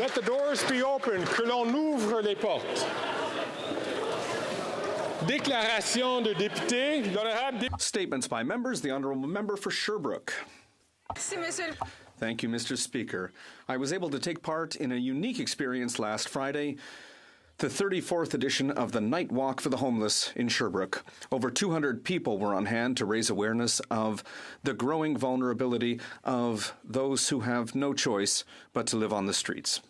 Let the doors be open, que l'on ouvre les portes. Déclaration de député, l'honorable Statements by members. The honourable member for Sherbrooke. Thank you, Mr. Speaker. I was able to take part in a unique experience last Friday, the 34th edition of the Night Walk for the Homeless in Sherbrooke. Over 200 people were on hand to raise awareness of the growing vulnerability of those who have no choice but to live on the streets.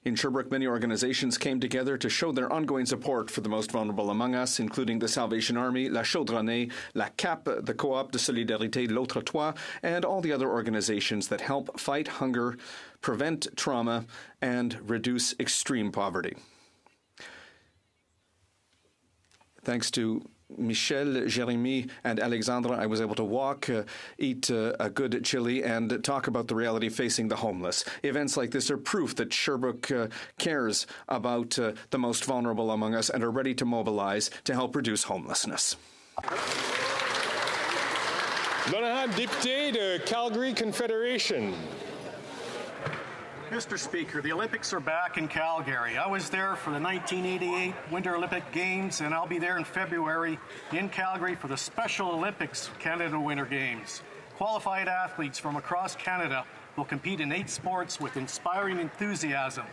In Sherbrooke, many organizations came together to show their ongoing support for the most vulnerable among us, including the Salvation Army, La Chaudronnée, La CAP, the Co-op de Solidarité L'Autre Toit, and all the other organizations that help fight hunger, prevent trauma, and reduce extreme poverty. Thanks to Michel, Jeremy, and Alexandra, I was able to walk, eat a good chili, and talk about the reality facing the homeless. Events like this are proof that Sherbrooke cares about the most vulnerable among us and are ready to mobilize to help reduce homelessness. L'honorable député de Calgary Confederation. Mr. Speaker, the Olympics are back in Calgary. I was there for the 1988 Winter Olympic Games, and I'll be there in February in Calgary for the Special Olympics Canada Winter Games. Qualified athletes from across Canada will compete in 8 sports with inspiring enthusiasm.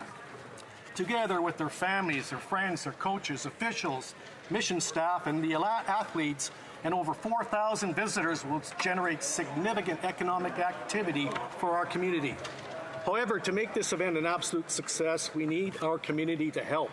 Together with their families, their friends, their coaches, officials, mission staff, and the athletes, and over 4,000 visitors will generate significant economic activity for our community. However, to make this event an absolute success, we need our community to help.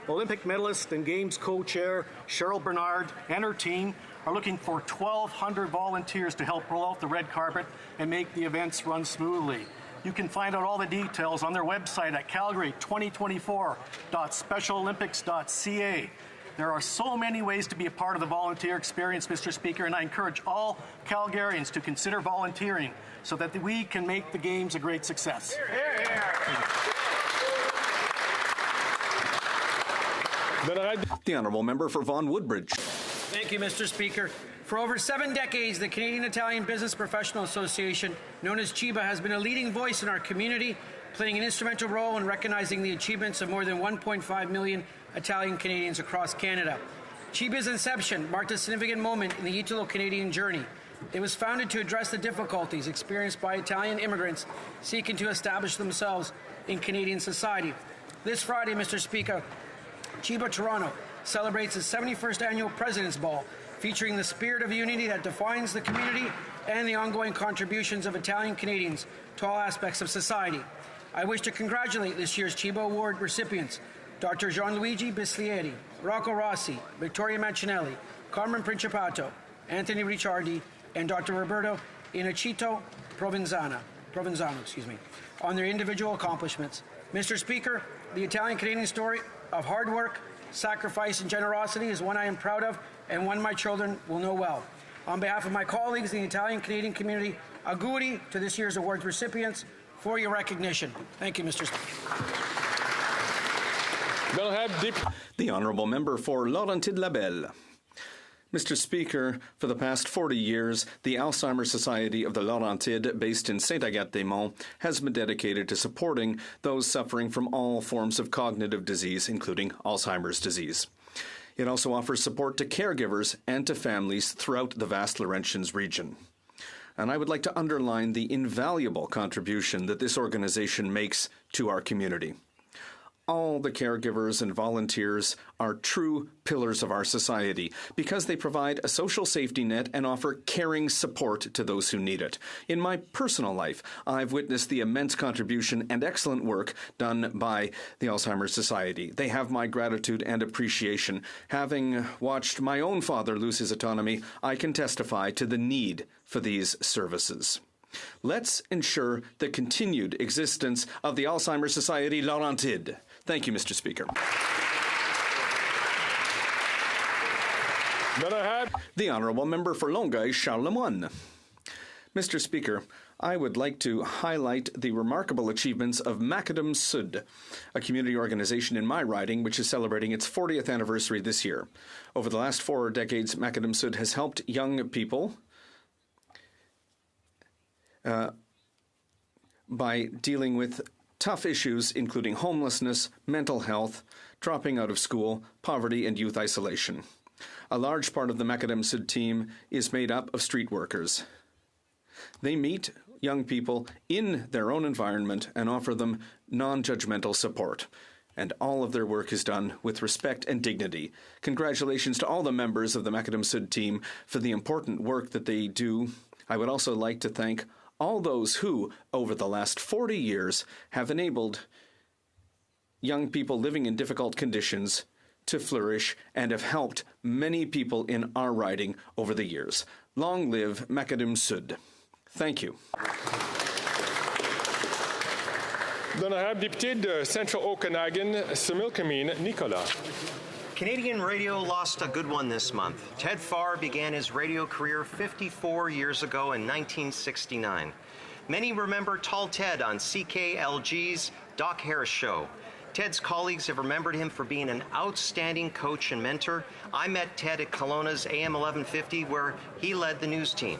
Olympic medalist and Games co-chair Cheryl Bernard and her team are looking for 1,200 volunteers to help roll out the red carpet and make the events run smoothly. You can find out all the details on their website at calgary2024.specialolympics.ca. There are so many ways to be a part of the volunteer experience, Mr. Speaker, and I encourage all Calgarians to consider volunteering so that we can make the Games a great success. Hear, hear, hear. The honourable member for Vaughan Woodbridge. Thank you, Mr. Speaker. For over 7 decades, the Canadian Italian Business Professional Association, known as CIBA, has been a leading voice in our community, playing an instrumental role in recognizing the achievements of more than 1.5 million Italian Canadians across Canada. CIBA's inception marked a significant moment in the Italo-Canadian journey. It was founded to address the difficulties experienced by Italian immigrants seeking to establish themselves in Canadian society. This Friday, Mr. Speaker, CIBA Toronto celebrates its 71st annual President's Ball, featuring the spirit of unity that defines the community and the ongoing contributions of Italian Canadians to all aspects of society. I wish to congratulate this year's CIBA Award recipients, Dr. Gianluigi Bislieri, Rocco Rossi, Victoria Mancinelli, Carmen Principato, Anthony Ricciardi, and Dr. Roberto Inocito Provenzano, on their individual accomplishments. Mr. Speaker, the Italian-Canadian story of hard work, sacrifice, and generosity is one I am proud of and one my children will know well. On behalf of my colleagues in the Italian-Canadian community, auguri to this year's awards recipients for your recognition. Thank you, Mr. Speaker. The honourable member for Laurentide-Labelle. Mr. Speaker, for the past 40 years, the Alzheimer's Society of the Laurentides, based in Saint-Agathe-des-Monts, has been dedicated to supporting those suffering from all forms of cognitive disease, including Alzheimer's disease. It also offers support to caregivers and to families throughout the vast Laurentians region. And I would like to underline the invaluable contribution that this organization makes to our community. All the caregivers and volunteers are true pillars of our society because they provide a social safety net and offer caring support to those who need it. In my personal life, I've witnessed the immense contribution and excellent work done by the Alzheimer's Society. They have my gratitude and appreciation. Having watched my own father lose his autonomy, I can testify to the need for these services. Let's ensure the continued existence of the Alzheimer's Society Laurentides. Thank you, Mr. Speaker. The honourable member for Longueuil, Charles Lemoine. Mr. Speaker, I would like to highlight the remarkable achievements of Macadam Sud, a community organization in my riding which is celebrating its 40th anniversary this year. Over the last 4 decades, Macadam Sud has helped young people by dealing with tough issues including homelessness, mental health, dropping out of school, poverty, and youth isolation. A large part of the Macadam Sud team is made up of street workers. They meet young people in their own environment and offer them non-judgmental support. And all of their work is done with respect and dignity. Congratulations to all the members of the Macadam Sud team for the important work that they do. I would also like to thank all those who, over the last 40 years, have enabled young people living in difficult conditions to flourish and have helped many people in our riding over the years. Long live Macadam Sud. Thank you. L'honorable député de Central Okanagan, Similkameen, Nicolas. Canadian radio lost a good one this month. Ted Farr began his radio career 54 years ago in 1969. Many remember Tall Ted on CKLG's Doc Harris Show. Ted's colleagues have remembered him for being an outstanding coach and mentor. I met Ted at Kelowna's AM 1150, where he led the news team.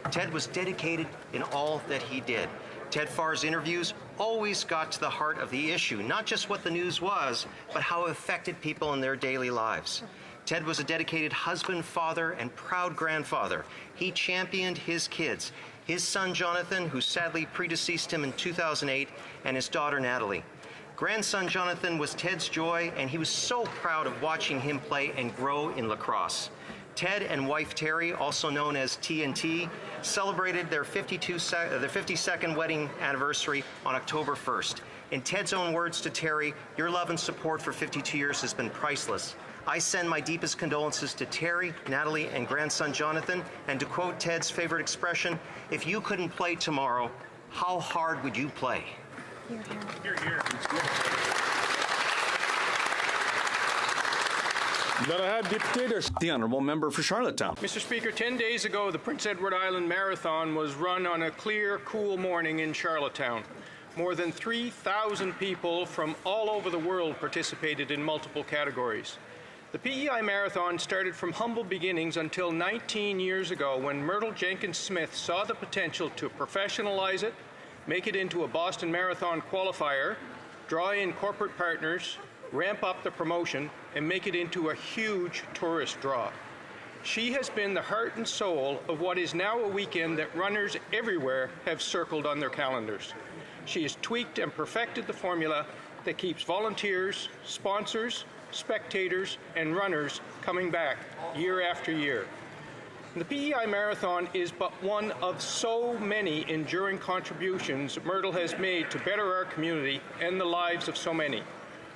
Ted was dedicated in all that he did. Ted Farr's interviews always got to the heart of the issue, not just what the news was, but how it affected people in their daily lives. Ted was a dedicated husband, father, and proud grandfather. He championed his kids, his son Jonathan, who sadly predeceased him in 2008, and his daughter Natalie. Grandson Jonathan was Ted's joy, and he was so proud of watching him play and grow in lacrosse. Ted and wife Terry, also known as TNT, celebrated their 52nd wedding anniversary on October 1st. In Ted's own words to Terry, your love and support for 52 years has been priceless. I send my deepest condolences to Terry, Natalie, and grandson Jonathan, and to quote Ted's favorite expression, if you couldn't play tomorrow, how hard would you play? Here, here. The Honourable Member for Charlottetown. Mr. Speaker, 10 days ago, the Prince Edward Island Marathon was run on a clear, cool morning in Charlottetown. More than 3,000 people from all over the world participated in multiple categories. The PEI Marathon started from humble beginnings until 19 years ago when Myrtle Jenkins Smith saw the potential to professionalize it, make it into a Boston Marathon qualifier, draw in corporate partners, ramp up the promotion, and make it into a huge tourist draw. She has been the heart and soul of what is now a weekend that runners everywhere have circled on their calendars. She has tweaked and perfected the formula that keeps volunteers, sponsors, spectators, and runners coming back year after year. The PEI Marathon is but one of so many enduring contributions Myrtle has made to better our community and the lives of so many.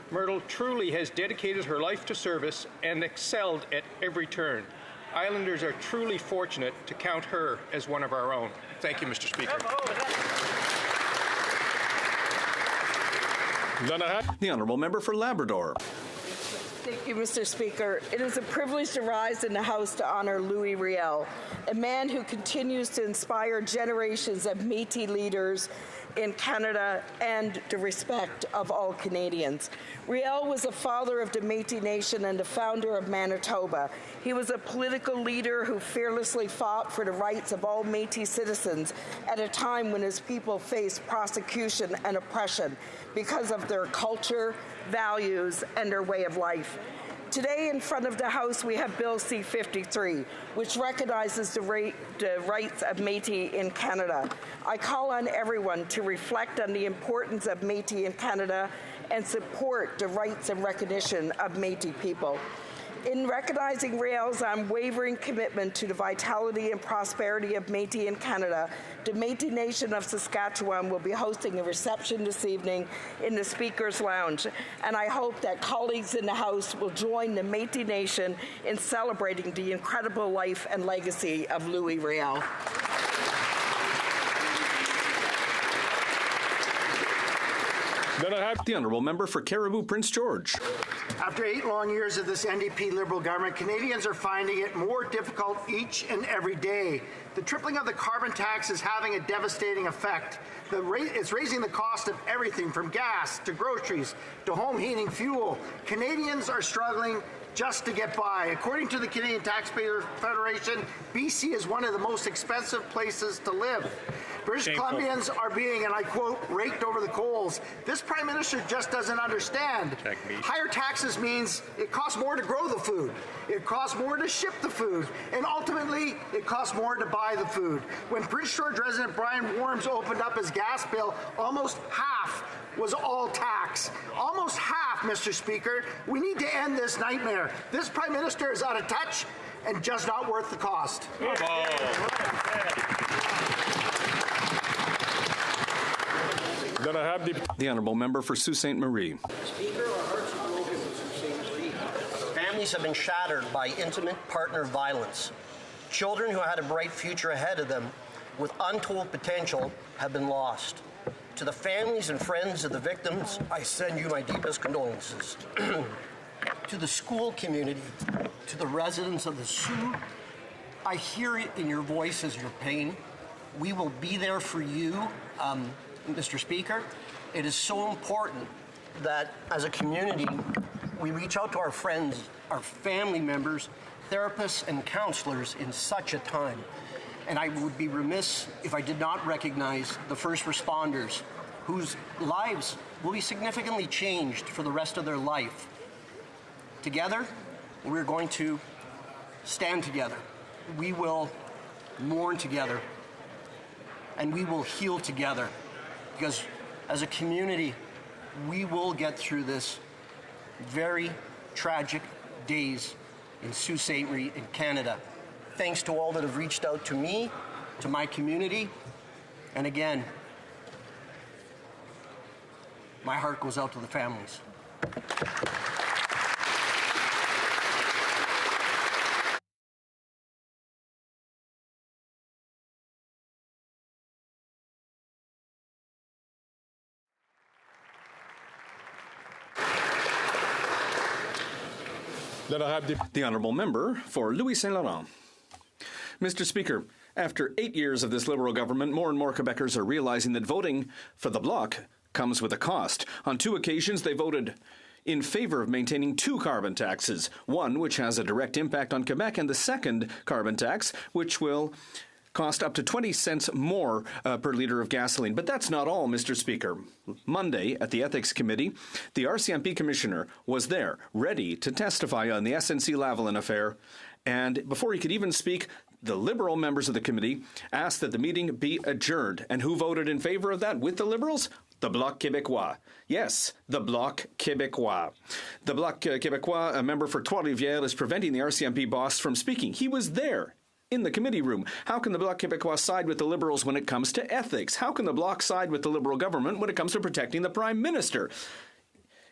Myrtle truly has dedicated her life to service and excelled at every turn. Islanders are truly fortunate to count her as one of our own. Thank you, Mr. Speaker. The Honourable Member for Labrador. Thank you, Mr. Speaker. It is a privilege to rise in the House to honour Louis Riel, a man who continues to inspire generations of Métis leaders in Canada and the respect of all Canadians. Riel was a father of the Métis Nation and the founder of Manitoba. He was a political leader who fearlessly fought for the rights of all Métis citizens at a time when his people faced prosecution and oppression because of their culture, values, and their way of life. Today in front of the House we have Bill C-53, which recognizes the rights of Métis in Canada. I call on everyone to reflect on the importance of Métis in Canada and support the rights and recognition of Métis people. In recognizing Riel's unwavering commitment to the vitality and prosperity of Métis in Canada, the Métis Nation of Saskatchewan will be hosting a reception this evening in the Speaker's Lounge, and I hope that colleagues in the House will join the Métis Nation in celebrating the incredible life and legacy of Louis Riel. The Honourable Member for Caribou Prince George. After 8 long years of this NDP Liberal government, Canadians are finding it more difficult each and every day. The tripling of the carbon tax is having a devastating effect. It's raising the cost of everything from gas to groceries to home heating fuel. Canadians are struggling just to get by. According to the Canadian Taxpayer Federation, BC is one of the most expensive places to live. British Columbians are being, and I quote, raked over the coals. This Prime Minister just doesn't understand. Higher taxes means it costs more to grow the food. It costs more to ship the food. And ultimately, it costs more to buy the food. When Prince George resident Brian Worms opened up his gas bill, almost half was all tax. Almost half, Mr. Speaker. We need to end this nightmare. This Prime Minister is out of touch and just not worth the cost. Then I have the honourable member for Sault Ste. Marie. Speaker, our hearts are broken for Sault Ste. Marie. Families have been shattered by intimate partner violence. Children who had a bright future ahead of them with untold potential have been lost. To the families and friends of the victims, I send you my deepest condolences. To the school community, to the residents of the Soo, I hear it in your voices, your pain. We will be there for you, Mr. Speaker. It is so important that as a community, we reach out to our friends, our family members, therapists, and counselors in such a time. And I would be remiss if I did not recognize the first responders whose lives will be significantly changed for the rest of their life. Together, we're going to stand together. We will mourn together. And we will heal together. Because as a community, we will get through this very tragic days in Sault Ste. Marie in Canada. Thanks to all that have reached out to me, to my community, and again, my heart goes out to the families. Then I have the honourable member for Louis Saint Laurent. Mr. Speaker, after 8 years of this Liberal government, more and more Quebecers are realizing that voting for the Bloc comes with a cost. On 2 occasions, they voted in favour of maintaining 2 carbon taxes, one which has a direct impact on Quebec, and the second carbon tax, which will cost up to 20 cents more per litre of gasoline. But that's not all, Mr. Speaker. Monday, at the Ethics Committee, the RCMP Commissioner was there, ready to testify on the SNC-Lavalin affair, and before he could even speak, the Liberal members of the committee asked that the meeting be adjourned. And who voted in favour of that with the Liberals? The Bloc Québécois. Yes, the Bloc Québécois. The Bloc Québécois, a member for Trois-Rivières, is preventing the RCMP boss from speaking. He was there in the committee room. How can the Bloc Québécois side with the Liberals when it comes to ethics? How can the Bloc side with the Liberal government when it comes to protecting the Prime Minister?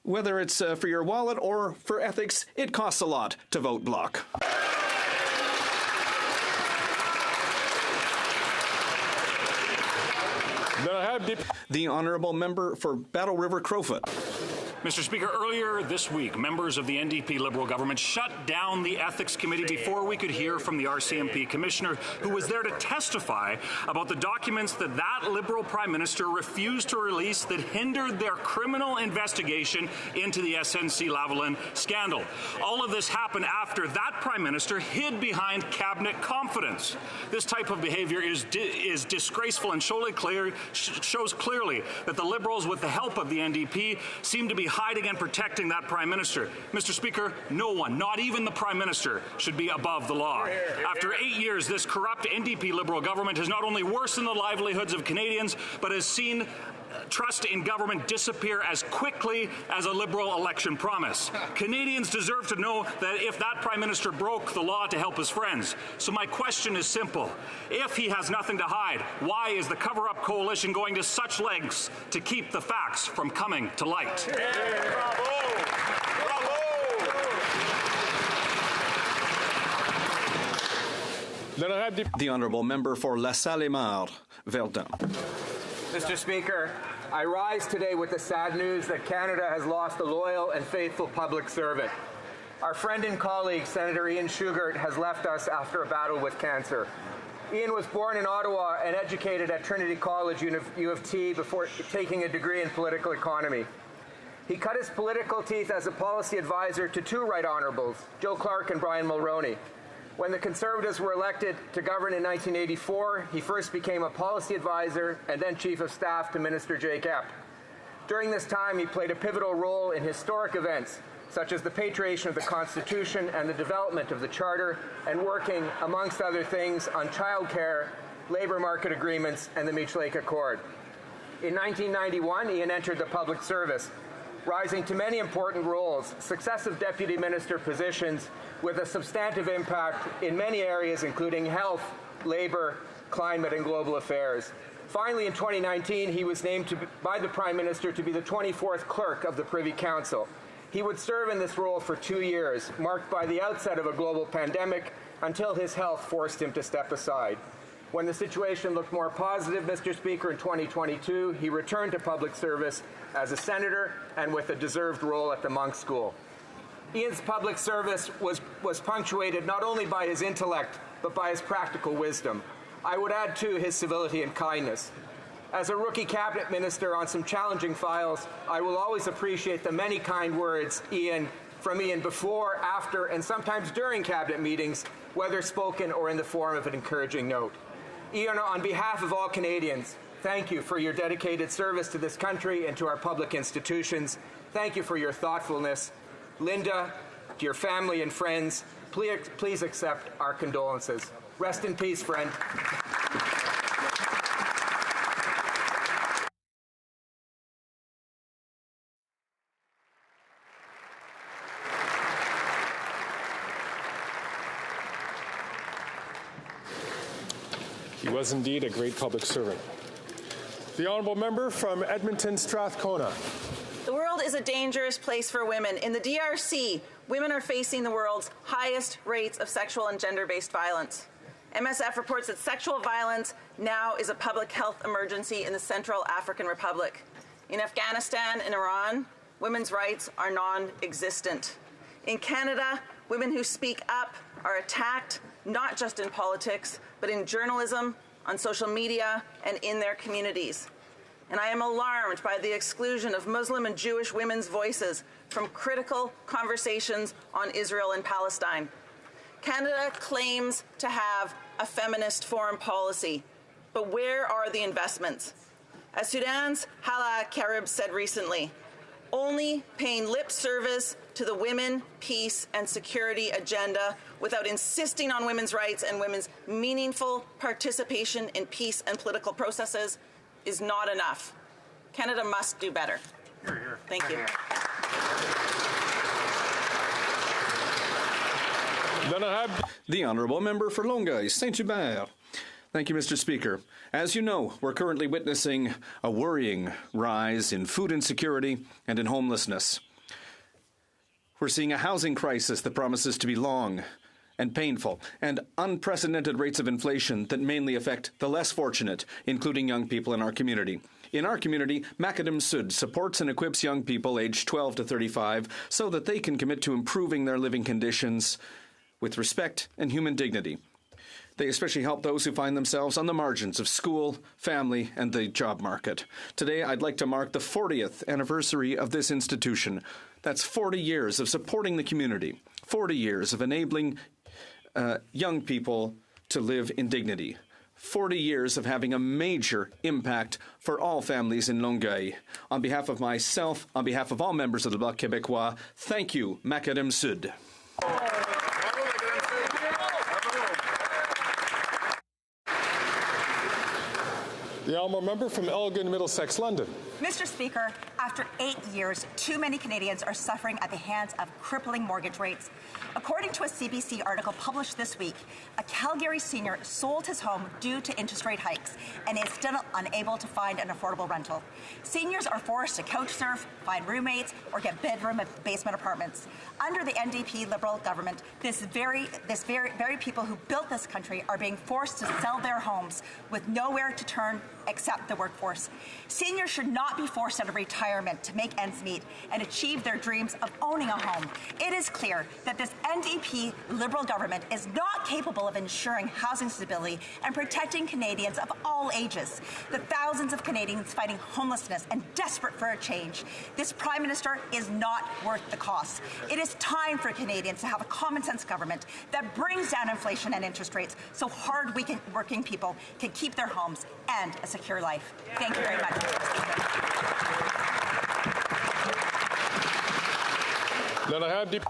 Whether it's for your wallet or for ethics, it costs a lot to vote Bloc. Then I have the honourable member for Battle River Crowfoot. Mr. Speaker, earlier this week, members of the NDP Liberal government shut down the Ethics Committee before we could hear from the RCMP Commissioner, who was there to testify about the documents that Liberal Prime Minister refused to release that hindered their criminal investigation into the SNC-Lavalin scandal. All of this happened after that Prime Minister hid behind cabinet confidence. This type of behaviour is disgraceful and shows clearly that the Liberals, with the help of the NDP, seem to be hiding and protecting that Prime Minister. Mr. Speaker, no one, not even the Prime Minister, should be above the law. After 8 years, this corrupt NDP Liberal government has not only worsened the livelihoods of Canadians, but has seen trust in government disappear as quickly as a Liberal election promise. Canadians deserve to know that if that Prime Minister broke the law to help his friends. So my question is simple. If he has nothing to hide, why is the cover-up coalition going to such lengths to keep the facts from coming to light? Then I have the honourable member for La Salle-et-Marne, Verdun. Mr. Speaker, I rise today with the sad news that Canada has lost a loyal and faithful public servant. Our friend and colleague, Senator Ian Shugart, has left us after a battle with cancer. Ian was born in Ottawa and educated at Trinity College, U of T, before taking a degree in political economy. He cut his political teeth as a policy advisor to 2 Right Honourables, Joe Clark and Brian Mulroney. When the Conservatives were elected to govern in 1984, he first became a policy advisor and then Chief of Staff to Minister Jake Epp. During this time, he played a pivotal role in historic events, such as the patriation of the Constitution and the development of the Charter, and working, amongst other things, on childcare, labour market agreements, and the Meech Lake Accord. In 1991, Ian entered the public service, rising to many important roles, successive deputy minister positions with a substantive impact in many areas, including health, labour, climate, and global affairs. Finally, in 2019, he was named by the Prime Minister to be the 24th clerk of the Privy Council. He would serve in this role for 2 years, marked by the outset of a global pandemic, until his health forced him to step aside. When the situation looked more positive, Mr. Speaker, in 2022, he returned to public service as a senator and with a deserved role at the Monk School. Ian's public service was punctuated not only by his intellect, but by his practical wisdom. I would add, too, his civility and kindness. As a rookie cabinet minister on some challenging files, I will always appreciate the many kind words from Ian before, after, and sometimes during cabinet meetings, whether spoken or in the form of an encouraging note. Ian, on behalf of all Canadians, thank you for your dedicated service to this country and to our public institutions. Thank you for your thoughtfulness. Linda, to your family and friends, please accept our condolences. Rest in peace, friend. He was indeed a great public servant. The honourable member from Edmonton Strathcona. The world is a dangerous place for women. In the DRC, women are facing the world's highest rates of sexual and gender-based violence. MSF reports that sexual violence now is a public health emergency in the Central African Republic. In Afghanistan and Iran, women's rights are non-existent. In Canada, women who speak up are attacked, not just in politics, but in journalism, on social media, and in their communities. And I am alarmed by the exclusion of Muslim and Jewish women's voices from critical conversations on Israel and Palestine. Canada claims to have a feminist foreign policy, but where are the investments? As Sudan's Hala Karib said recently, only paying lip service to the women, peace, and security agenda without insisting on women's rights and women's meaningful participation in peace and political processes is not enough. Canada must do better. Thank you. The Honourable Member for Longueuil, Saint-Hubert. Thank you, Mr. Speaker. As you know, we're currently witnessing a worrying rise in food insecurity and in homelessness. We're seeing a housing crisis that promises to be long and painful, and unprecedented rates of inflation that mainly affect the less fortunate, including young people in our community. In our community, Macadam Sud supports and equips young people aged 12 to 35 so that they can commit to improving their living conditions with respect and human dignity. They especially help those who find themselves on the margins of school, family, and the job market. Today, I'd like to mark the 40th anniversary of this institution. That's 40 years of supporting the community, 40 years of enabling young people to live in dignity, 40 years of having a major impact for all families in Longueuil. On behalf of myself, on behalf of all members of the Bloc Québécois, thank you, Macadam Sud. The honourable member from Elgin, Middlesex, London. Mr. Speaker, after 8 years, too many Canadians are suffering at the hands of crippling mortgage rates. According to a CBC article published this week, a Calgary senior sold his home due to interest rate hikes and is still unable to find an affordable rental. Seniors are forced to couch surf, find roommates, or get bedroom and basement apartments. Under the NDP Liberal government, this very people who built this country are being forced to sell their homes with nowhere to turn except the workforce. Seniors should not be forced out of retirement to make ends meet and achieve their dreams of owning a home. It is clear that this NDP Liberal government is not capable of ensuring housing stability and protecting Canadians of all ages. The thousands of Canadians fighting homelessness and desperate for a change. This Prime Minister is not worth the cost. It is time for Canadians to have a common sense government that brings down inflation and interest rates so hard-working people can keep their homes and a secure life. Thank you very much, Mr. Speaker.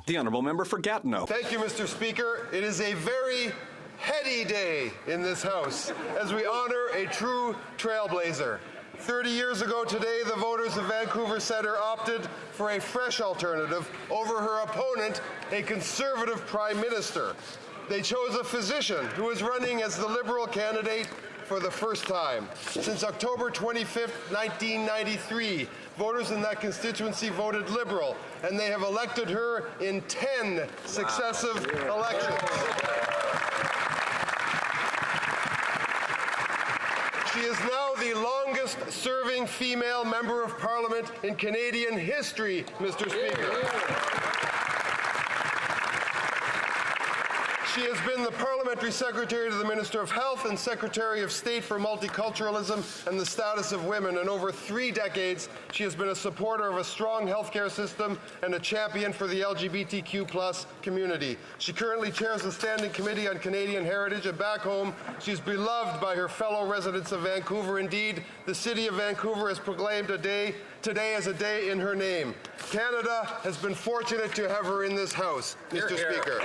The Honourable Member for Gatineau. Thank you, Mr. Speaker. It is a very heady day in this House as we honor a true trailblazer. 30 years ago today, the voters of Vancouver Centre opted for a fresh alternative over her opponent, a Conservative Prime Minister. They chose a physician who is running as the Liberal candidate for the first time. Since October 25th, 1993, voters in that constituency voted Liberal, and they have elected her in 10 successive elections. She is now the longest-serving female member of Parliament in Canadian history, Mr. Speaker. She has been the Parliamentary Secretary to the Minister of Health and Secretary of State for Multiculturalism and the Status of Women. And over 3 decades, she has been a supporter of a strong healthcare system and a champion for the LGBTQ+ community. She currently chairs the Standing Committee on Canadian Heritage, and back home, she's beloved by her fellow residents of Vancouver. Indeed, the City of Vancouver has proclaimed today as a day in her name. Canada has been fortunate to have her in this House, Mr. Speaker.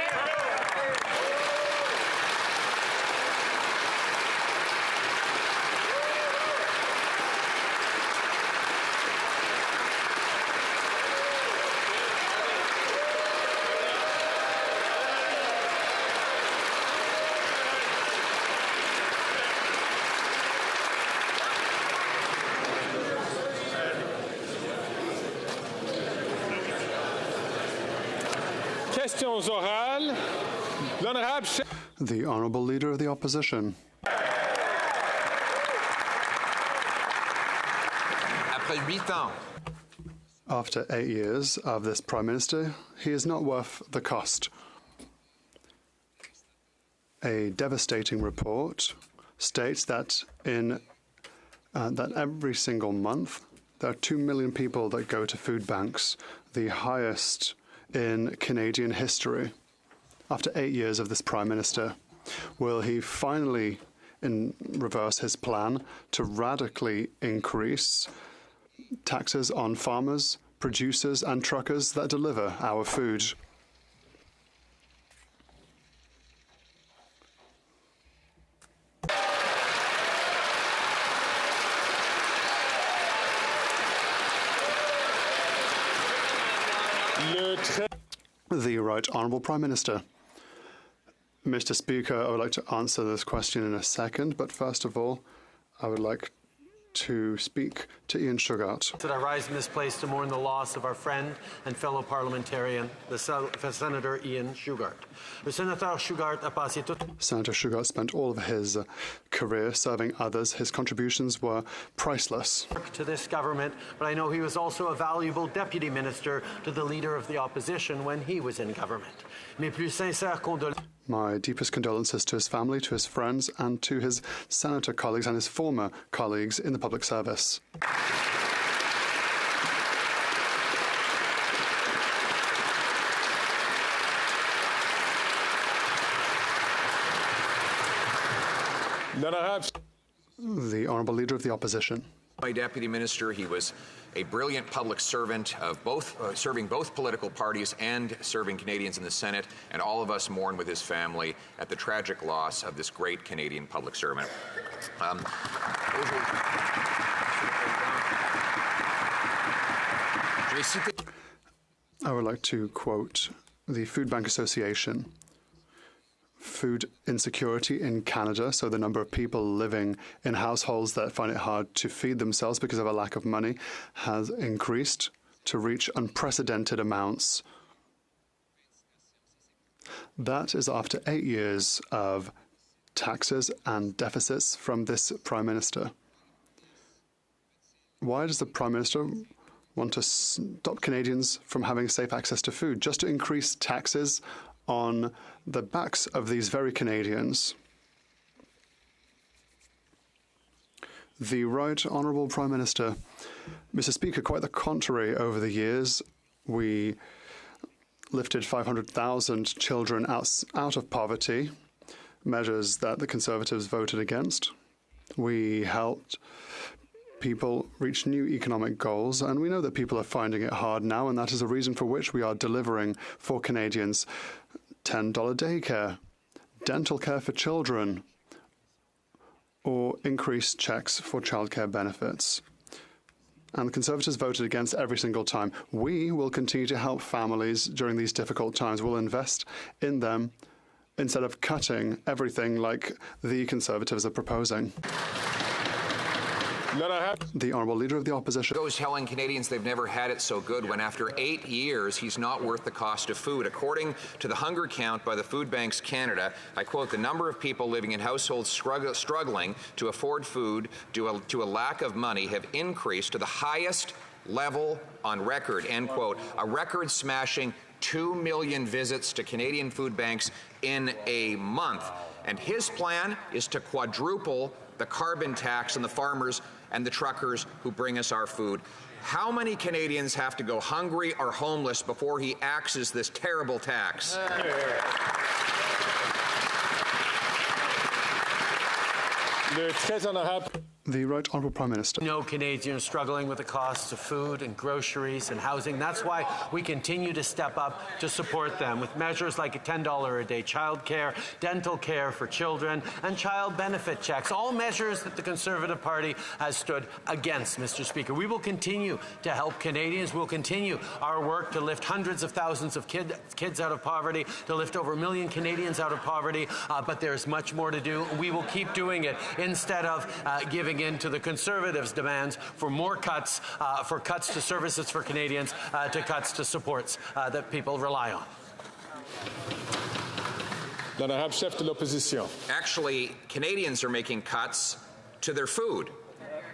Questions orales. L'honorable. The Honourable Leader of the Opposition. After 8 years of this Prime Minister, he is not worth the cost. A devastating report states that that every single month there are 2 million people that go to food banks, the highest in Canadian history. After 8 years of this Prime Minister, will he finally reverse his plan to radically increase taxes on farmers, producers and truckers that deliver our food? The Right Honourable Prime Minister. Mr. Speaker, I would like to answer this question in a second, but first of all, I would like to speak to Ian Shugart. I rise in this place to mourn the loss of our friend and fellow parliamentarian, the Senator Ian Shugart. Senator Shugart spent all of his career serving others. His contributions were priceless to this government, but I know he was also a valuable deputy minister to the Leader of the Opposition when he was in government. My deepest condolences to his family, to his friends, and to his senator colleagues and his former colleagues in the public service. The Honourable Leader of the Opposition. My deputy minister, he was a brilliant public servant of serving both political parties and serving Canadians in the Senate, and all of us mourn with his family at the tragic loss of this great Canadian public servant. I would like to quote the Food Bank Association. Food insecurity in Canada, so the number of people living in households that find it hard to feed themselves because of a lack of money, has increased to reach unprecedented amounts. That is after 8 years of taxes and deficits from this Prime Minister. Why does the Prime Minister want to stop Canadians from having safe access to food, just to increase taxes on the backs of these very Canadians? The Right Honourable Prime Minister. Mr. Speaker, quite the contrary. Over the years, we lifted 500,000 children out of poverty, measures that the Conservatives voted against. We helped people reach new economic goals, and we know that people are finding it hard now, and that is a reason for which we are delivering for Canadians $10 daycare, dental care for children, or increased checks for childcare benefits. And the Conservatives voted against every single time. We will continue to help families during these difficult times. We'll invest in them instead of cutting everything like the Conservatives are proposing. The Honourable Leader of the Opposition. Goes telling Canadians they've never had it so good when after 8 years he's not worth the cost of food. According to the hunger count by the Food Banks Canada, I quote, the number of people living in households struggling to afford food due to a lack of money have increased to the highest level on record, end quote. A record-smashing 2 million visits to Canadian food banks in a month. And his plan is to quadruple the carbon tax on the farmers and the truckers who bring us our food. How many Canadians have to go hungry or homeless before he axes this terrible tax? The Right Honourable Prime Minister. No Canadians struggling with the costs of food and groceries and housing. That's why we continue to step up to support them with measures like a $10 a day childcare, dental care for children, and child benefit checks. All measures that the Conservative Party has stood against, Mr. Speaker. We will continue to help Canadians. We'll continue our work to lift hundreds of thousands of kids out of poverty, to lift over 1 million Canadians out of poverty. But there's much more to do. We will keep doing it instead of giving in to the Conservatives' demands for more cuts, for cuts to services for Canadians, to cuts to supports that people rely on. Actually, Canadians are making cuts to their food.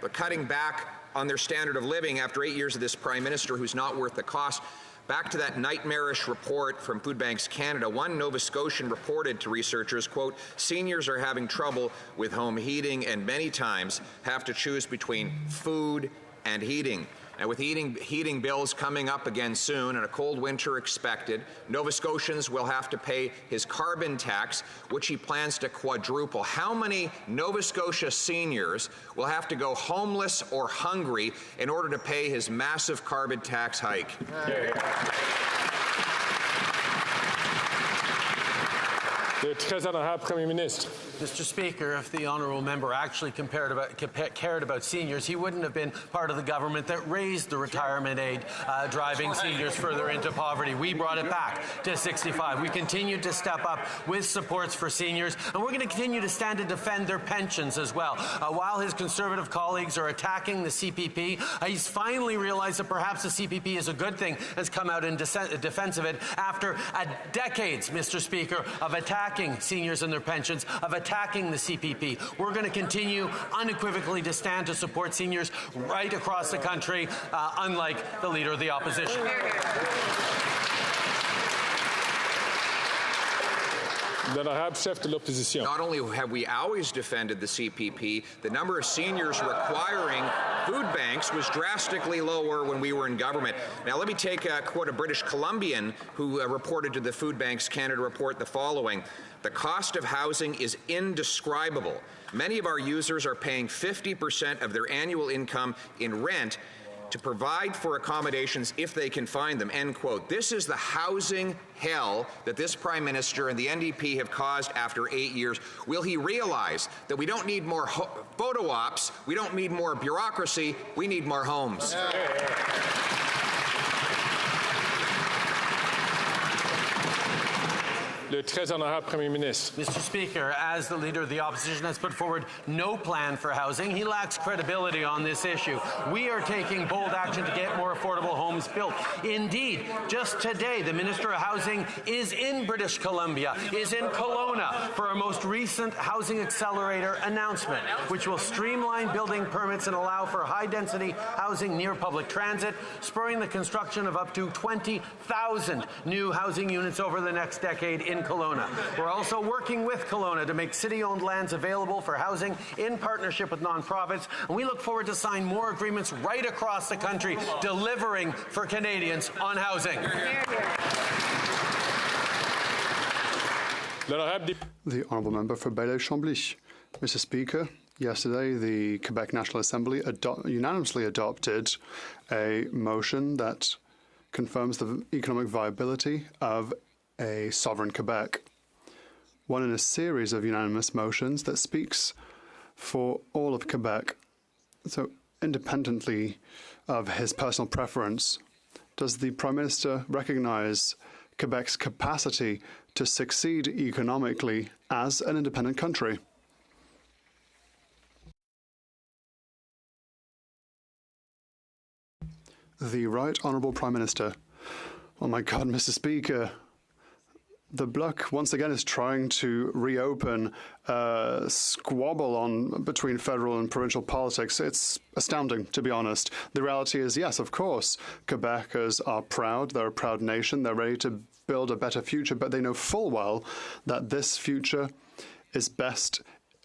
They're cutting back on their standard of living after 8 years of this Prime Minister who's not worth the cost. Back to that nightmarish report from Food Banks Canada, one Nova Scotian reported to researchers, quote, seniors are having trouble with home heating and many times have to choose between food and heating. Now, with heating bills coming up again soon and a cold winter expected, Nova Scotians will have to pay his carbon tax, which he plans to quadruple. How many Nova Scotia seniors will have to go homeless or hungry in order to pay his massive carbon tax hike? Mr. Speaker, if the honourable member actually cared about seniors, he wouldn't have been part of the government that raised the retirement aid, driving seniors further into poverty. We brought it back to 65. We continued to step up with supports for seniors, and we're going to continue to stand to defend their pensions as well. While his Conservative colleagues are attacking the CPP, he's finally realized that perhaps the CPP is a good thing, has come out in defense of it after decades, Mr. Speaker, of attacking seniors and their pensions, of attacking the CPP. We're going to continue unequivocally to stand to support seniors right across the country, unlike the Leader of the Opposition. Not only have we always defended the CPP, the number of seniors requiring food banks was drastically lower when we were in government. Now, let me take a quote a British Columbian who reported to the Food Banks Canada report the following. The cost of housing is indescribable. Many of our users are paying 50% of their annual income in rent to provide for accommodations if they can find them, end quote. This is the housing hell that this Prime Minister and the NDP have caused after 8 years. Will he realize that we don't need more photo ops, we don't need more bureaucracy, we need more homes? Le très honorable Premier ministre. Mr. Speaker, as the Leader of the Opposition has put forward no plan for housing, he lacks credibility on this issue. We are taking bold action to get more affordable homes built. Indeed, just today, the Minister of Housing is in British Columbia, is in Kelowna for our most recent Housing Accelerator announcement, which will streamline building permits and allow for high-density housing near public transit, spurring the construction of up to 20,000 new housing units over the next decade in Kelowna. We're also working with Kelowna to make city-owned lands available for housing in partnership with nonprofits, and we look forward to sign more agreements right across the country, delivering for Canadians on housing. The Honourable Member for Bailey-Chambly. Mr. Speaker, yesterday the Quebec National Assembly unanimously adopted a motion that confirms the economic viability of a sovereign Quebec, one in a series of unanimous motions that speaks for all of Quebec. So, independently of his personal preference, does the Prime Minister recognise Quebec's capacity to succeed economically as an independent country? The Right Honourable Prime Minister. Oh my God, Mr. Speaker. The Bloc once again is trying to reopen a squabble between federal and provincial politics. It's astounding, to be honest. The reality is, yes, of course, Quebecers are proud. They're a proud nation. They're ready to build a better future, but they know full well that this future is best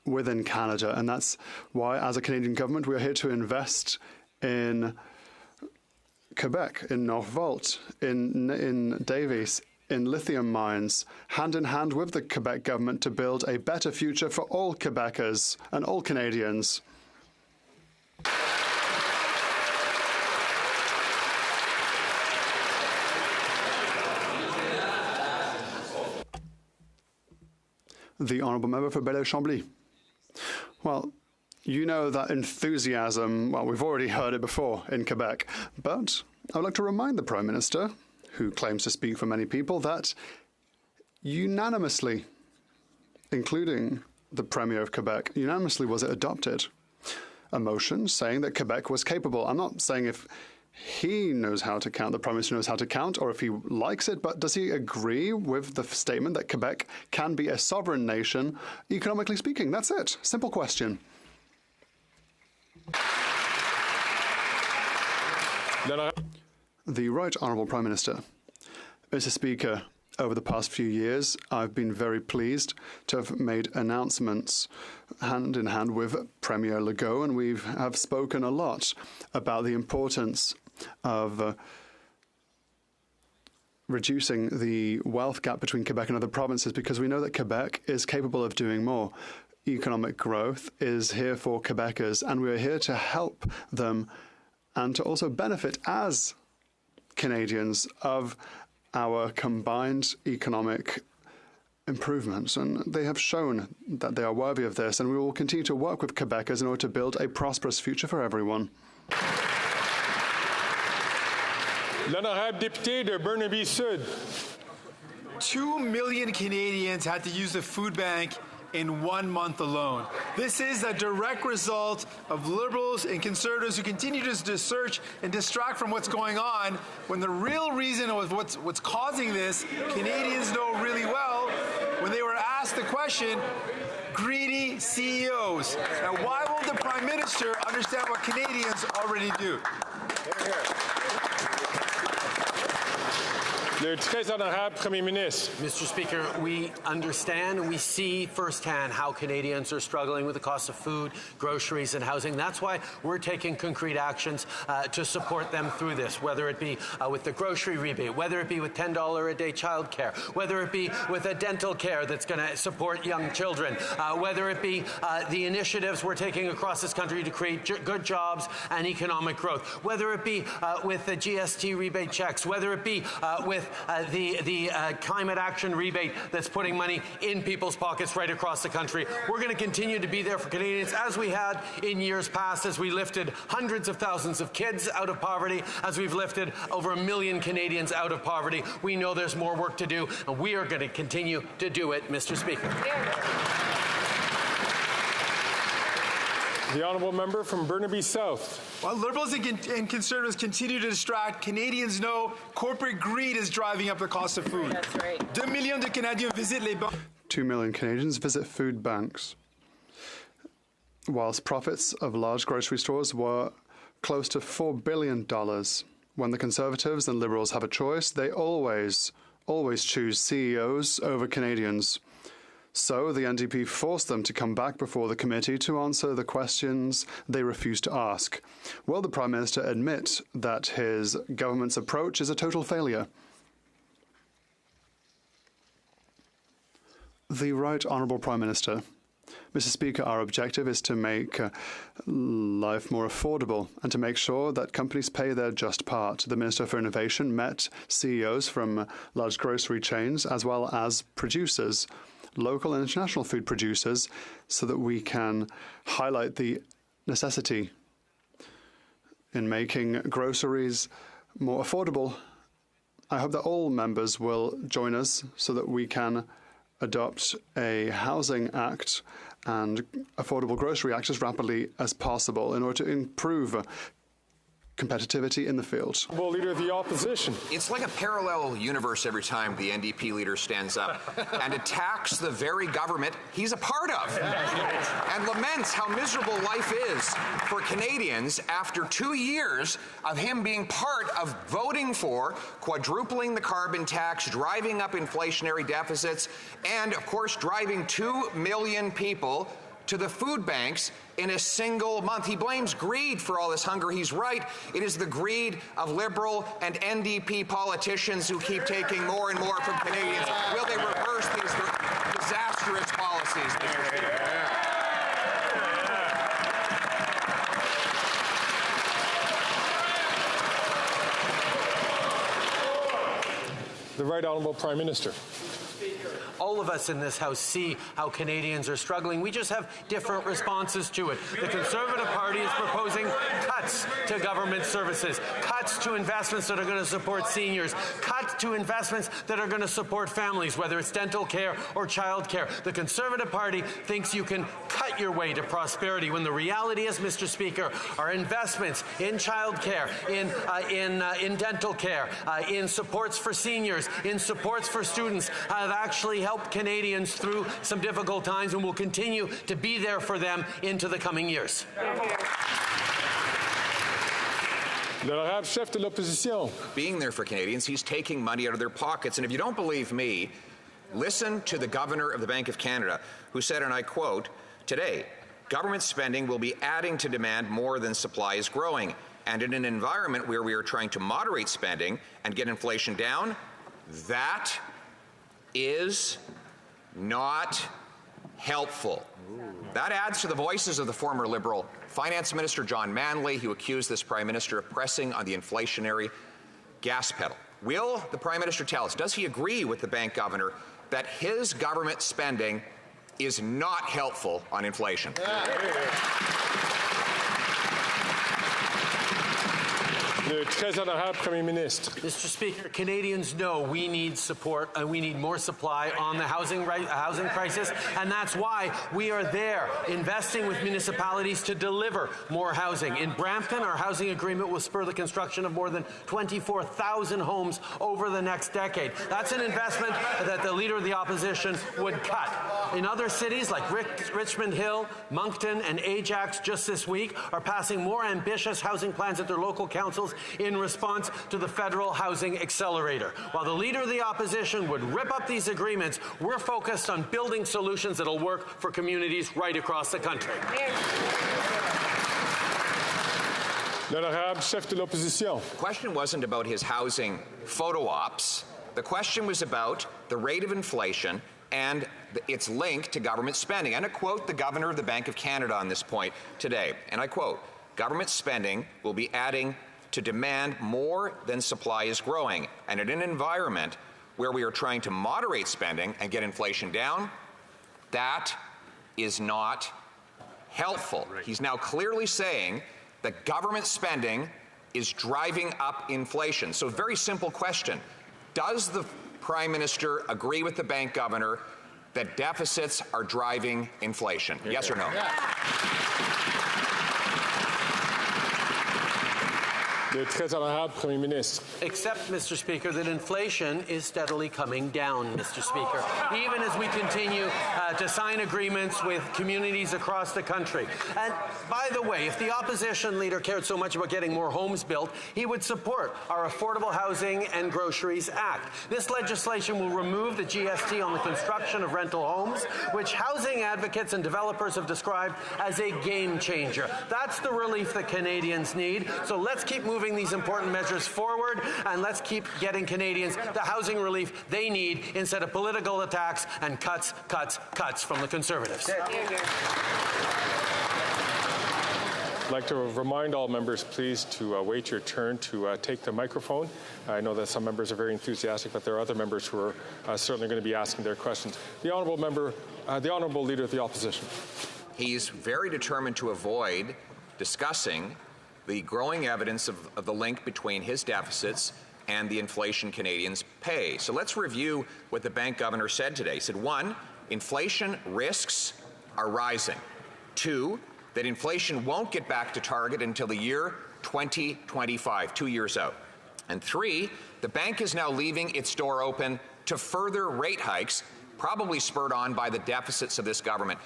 within Canada. And that's why, as a Canadian government, we are here to invest in Quebec, in Northvolt, in Davies, in lithium mines, hand in hand with the Quebec government to build a better future for all Quebecers and all Canadians. The Honourable Member for Bailey-Chambly. Well, you know that enthusiasm, well, we've already heard it before in Quebec, but I would like to remind the Prime Minister, who claims to speak for many people, that unanimously, including the Premier of Quebec, unanimously was it adopted a motion saying that Quebec was capable. I'm not saying if he knows how to count, the Prime Minister knows how to count, or if he likes it, but does he agree with the statement that Quebec can be a sovereign nation, economically speaking? That's it. Simple question. The Right Honourable Prime Minister. Mr. Speaker, over the past few years, I've been very pleased to have made announcements hand in hand with Premier Legault, and we have spoken a lot about the importance of reducing the wealth gap between Quebec and other provinces, because we know that Quebec is capable of doing more. Economic growth is here for Quebecers, and we are here to help them and to also benefit as Canadians of our combined economic improvements. And they have shown that they are worthy of this, and we will continue to work with Quebecers in order to build a prosperous future for everyone. L'honorable député de Burnaby Sud. 2 million Canadians had to use the food bank in 1 month alone. This is a direct result of Liberals and Conservatives who continue to search and distract from what's going on, when the real reason of what's causing this, Canadians know really well. When they were asked the question, greedy CEOs. Now, why won't the Prime Minister understand what Canadians already do? Here, here. Le très honorable Premier ministre. Mr. Speaker, we understand and we see firsthand how Canadians are struggling with the cost of food, groceries and housing. That's why we're taking concrete actions to support them through this, whether it be with the grocery rebate, whether it be with $10 a day childcare, whether it be with a dental care that's going to support young children, whether it be the initiatives we're taking across this country to create good jobs and economic growth, whether it be with the GST rebate checks, whether it be with with the climate action rebate that's putting money in people's pockets right across the country. We're going to continue to be there for Canadians as we had in years past, as we lifted hundreds of thousands of kids out of poverty, as we've lifted over 1 million Canadians out of poverty. We know there's more work to do, and we are going to continue to do it, Mr. Speaker. The honourable member from Burnaby South. While Liberals and Conservatives continue to distract, Canadians know corporate greed is driving up the cost of food. That's right. 2 millions de Canadiens visitent les banques. 2 million Canadians visit food banks, whilst profits of large grocery stores were close to $4 billion. When the Conservatives and Liberals have a choice, they always choose CEOs over Canadians. So the NDP forced them to come back before the committee to answer the questions they refused to ask. Will the Prime Minister admit that his government's approach is a total failure? The Right Honourable Prime Minister. Mr. Speaker, our objective is to make life more affordable and to make sure that companies pay their just part. The Minister for Innovation met CEOs from large grocery chains as well as producers, local and international food producers, so that we can highlight the necessity in making groceries more affordable. I hope that all members will join us so that we can adopt a housing act and affordable grocery act as rapidly as possible in order to improve competitivity in the field. Well, Leader of the Opposition. It's like a parallel universe every time the NDP leader stands up and attacks the very government he's a part of and laments how miserable life is for Canadians after 2 years of him being part of voting for quadrupling the carbon tax, driving up inflationary deficits, and, of course, driving 2 million people to the food banks in a single month. He blames greed for all this hunger. He's right. It is the greed of Liberal and NDP politicians who keep taking more and more from Canadians. Will they reverse these disastrous policies, Mr. Speaker? The Right Honourable Prime Minister. All of us in this House see how Canadians are struggling. We just have different responses to it. The Conservative Party is proposing cuts to government services, cuts to investments that are going to support seniors, cuts to investments that are going to support families, whether it's dental care or child care. The Conservative Party thinks you can cut your way to prosperity when the reality is, Mr. Speaker, our investments in child care, in dental care, in supports for seniors, in supports for students have actually helped Canadians through some difficult times and will continue to be there for them into the coming years. Chef de l'Opposition. Being there for Canadians, he's taking money out of their pockets. And if you don't believe me, listen to the Governor of the Bank of Canada, who said, and I quote, "Today, government spending will be adding to demand more than supply is growing. And in an environment where we are trying to moderate spending and get inflation down, that is not helpful." That adds to the voices of the former Liberal Finance Minister John Manley, who accused this Prime Minister of pressing on the inflationary gas pedal. Will the Prime Minister tell us, does he agree with the bank governor that his government spending is not helpful on inflation? Mr. Speaker, Canadians know we need support and we need more supply on the housing crisis, and that's why we are there investing with municipalities to deliver more housing. In Brampton, our housing agreement will spur the construction of more than 24,000 homes over the next decade. That's an investment that the Leader of the Opposition would cut. In other cities like Richmond Hill, Moncton, and Ajax just this week are passing more ambitious housing plans at their local councils in response to the federal housing accelerator. While the Leader of the Opposition would rip up these agreements, we're focused on building solutions that'll work for communities right across the country. Chef de l'Opposition. The question wasn't about his housing photo ops. The question was about the rate of inflation and its link to government spending. And I quote the Governor of the Bank of Canada on this point today, and I quote, "Government spending will be adding to demand more than supply is growing. And in an environment where we are trying to moderate spending and get inflation down, that is not helpful. He's now clearly saying that government spending is driving up inflation. So very simple question. Does the Prime Minister agree with the bank governor that deficits are driving inflation? Yes or no? Except, Mr. Speaker, that inflation is steadily coming down, Mr. Speaker, even as we continue to sign agreements with communities across the country. And by the way, if the opposition leader cared so much about getting more homes built, he would support our Affordable Housing and Groceries Act. This legislation will remove the GST on the construction of rental homes, which housing advocates and developers have described as a game changer. That's the relief that Canadians need. So let's keep moving these important measures forward, and let's keep getting Canadians the housing relief they need instead of political attacks and cuts from the Conservatives. I'd like to remind all members, please, to wait your turn to take the microphone. I know that some members are very enthusiastic, but there are other members who are certainly going to be asking their questions. The honourable member, the honourable leader of the opposition. He's very determined to avoid discussing the growing evidence of the link between his deficits and the inflation Canadians pay. So let's review what the bank governor said today. He said, 1, inflation risks are rising. 2, that inflation won't get back to target until the year 2025, 2 years out. And 3, the bank is now leaving its door open to further rate hikes, probably spurred on by the deficits of this government.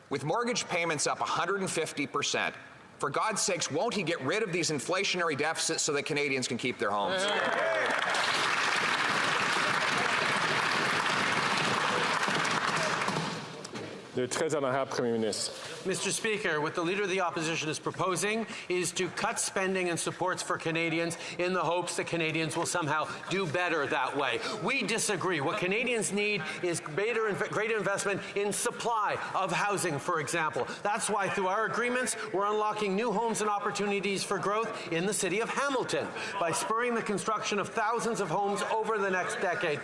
With mortgage payments up 150%, for God's sakes, won't he get rid of these inflationary deficits so that Canadians can keep their homes? Mr. Speaker, what the Leader of the Opposition is proposing is to cut spending and supports for Canadians in the hopes that Canadians will somehow do better that way. We disagree. What Canadians need is greater investment in supply of housing, for example. That's why through our agreements, we're unlocking new homes and opportunities for growth in the city of Hamilton by spurring the construction of thousands of homes over the next decade,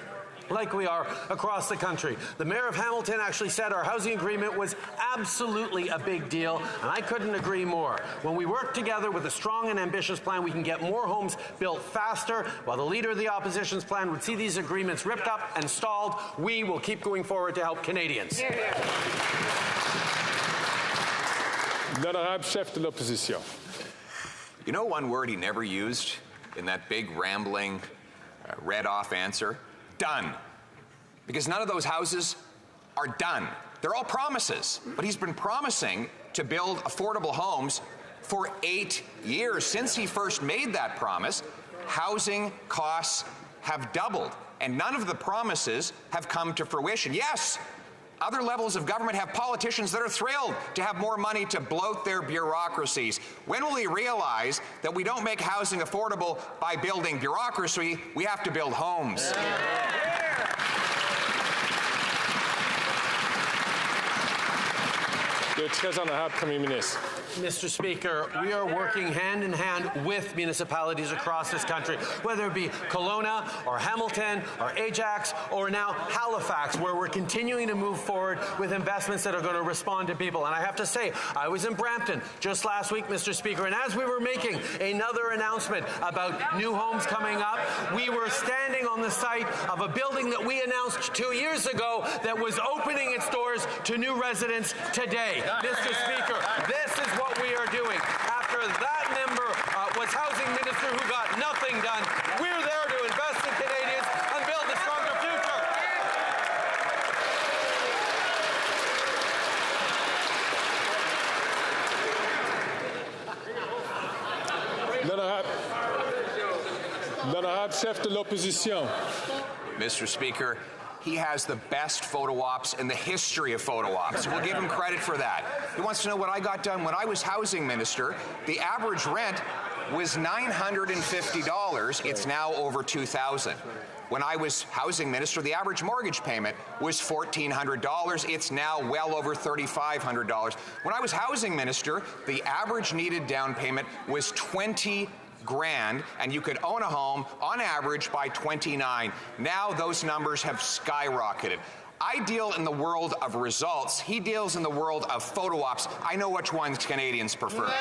like we are across the country. The Mayor of Hamilton actually said our housing agreement was absolutely a big deal, and I couldn't agree more. When we work together with a strong and ambitious plan, we can get more homes built faster. While the Leader of the Opposition's plan would see these agreements ripped up and stalled, we will keep going forward to help Canadians. L'honorable chef de l'opposition. You know one word he never used in that big, rambling, read-off answer? Done. Because none of those houses are done. They're all promises. But he's been promising to build affordable homes for 8 years. Since he first made that promise, housing costs have doubled, and none of the promises have come to fruition. Yes, other levels of government have politicians that are thrilled to have more money to bloat their bureaucracies. When will he realize that we don't make housing affordable by building bureaucracy? We have to build homes. Mr. Speaker, we are working hand in hand with municipalities across this country, whether it be Kelowna or Hamilton or Ajax or now Halifax, where we're continuing to move forward with investments that are going to respond to people. And I have to say, I was in Brampton just last week, Mr. Speaker, and as we were making another announcement about new homes coming up, we were standing on the site of a building that we announced 2 years ago that was opening its doors to new residents today. Mr. Speaker, this is what we are doing. After that member was housing minister who got nothing done, we're there to invest in Canadians and build a stronger future. L'honorable chef de l'opposition. Mr. Speaker, he has the best photo ops in the history of photo ops. We'll give him credit for that. He wants to know what I got done when I was housing minister. The average rent was $950. It's now over $2,000. When I was housing minister, the average mortgage payment was $1,400. It's now well over $3,500. When I was housing minister, the average needed down payment was $20,000. grand, and you could own a home on average by 29. Now those numbers have skyrocketed. I deal in the world of results. He deals in the world of photo ops. I know which ones Canadians prefer.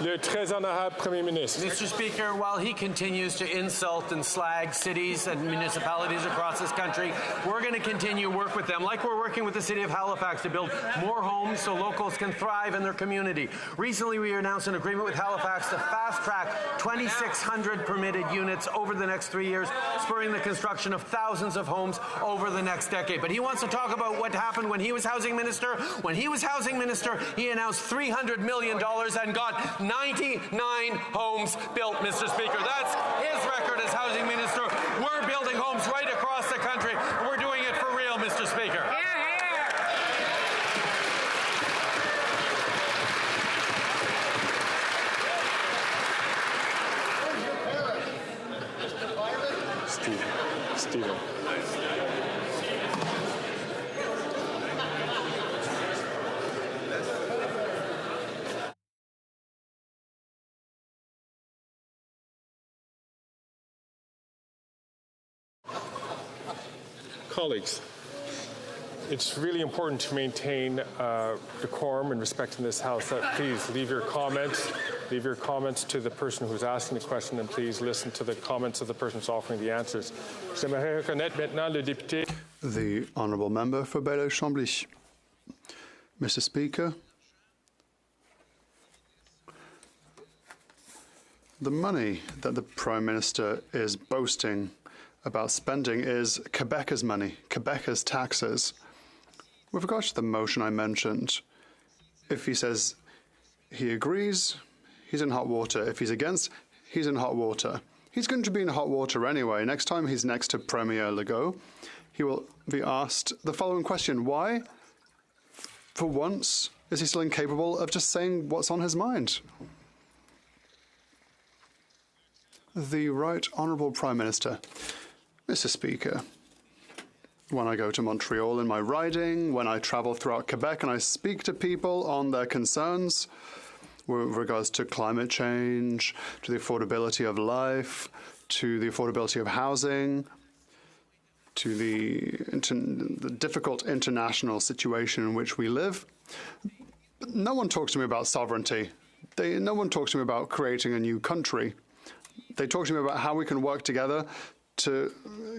Le très honorable Premier Ministre. Mr. Speaker, while he continues to insult and slag cities and municipalities across this country, we're going to continue to work with them, like we're working with the City of Halifax to build more homes so locals can thrive in their community. Recently, we announced an agreement with Halifax to fast-track 2,600 permitted units over the next 3 years, spurring the construction of thousands of homes over the next decade. But he wants to talk about what happened when he was housing minister. When he was housing minister, he announced $300 million and got 99 homes built, Mr. Speaker. That's his record as housing minister. We're building homes right across the country, and we're doing it for real, Mr. Speaker. Stephen. Colleagues, it's really important to maintain decorum and respect in this House. Please leave your comments to the person who's asking the question, and please listen to the comments of the person who's offering the answers. J'aimerais reconnaître maintenant le député. The honourable member for Bailleul-Chambly. Mr. Speaker, the money that the Prime Minister is boasting about spending is Quebecers' money, Quebecers' taxes. With regard to the motion I mentioned, if he says he agrees, he's in hot water. If he's against, he's in hot water. He's going to be in hot water anyway. Next time he's next to Premier Legault, he will be asked the following question: why, for once, is he still incapable of just saying what's on his mind? The Right Honourable Prime Minister. Mr. Speaker, when I go to Montreal in my riding, when I travel throughout Quebec and I speak to people on their concerns with regards to climate change, to the affordability of life, to the affordability of housing, to the difficult international situation in which we live, no one talks to me about sovereignty. No one talks to me about creating a new country. They talk to me about how we can work together to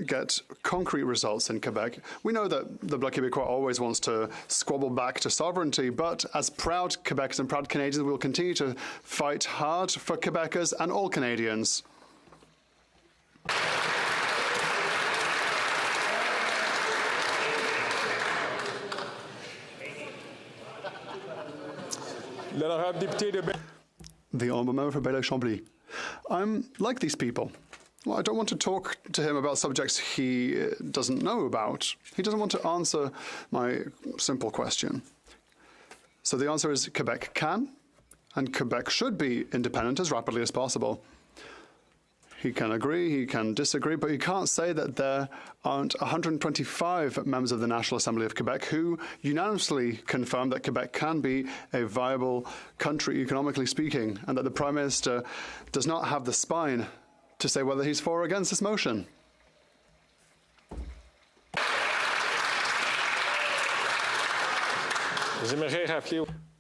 get concrete results in Quebec. We know that the Bloc Québécois always wants to squabble back to sovereignty, but as proud Quebecers and proud Canadians, we will continue to fight hard for Quebecers and all Canadians. The honourable member for Bailleul-Chambly. I'm like these people. Well, I don't want to talk to him about subjects he doesn't know about. He doesn't want to answer my simple question. So the answer is Quebec can, and Quebec should be independent as rapidly as possible. He can agree, he can disagree, but he can't say that there aren't 125 members of the National Assembly of Quebec who unanimously confirm that Quebec can be a viable country, economically speaking, and that the Prime Minister does not have the spine to say whether he's for or against this motion.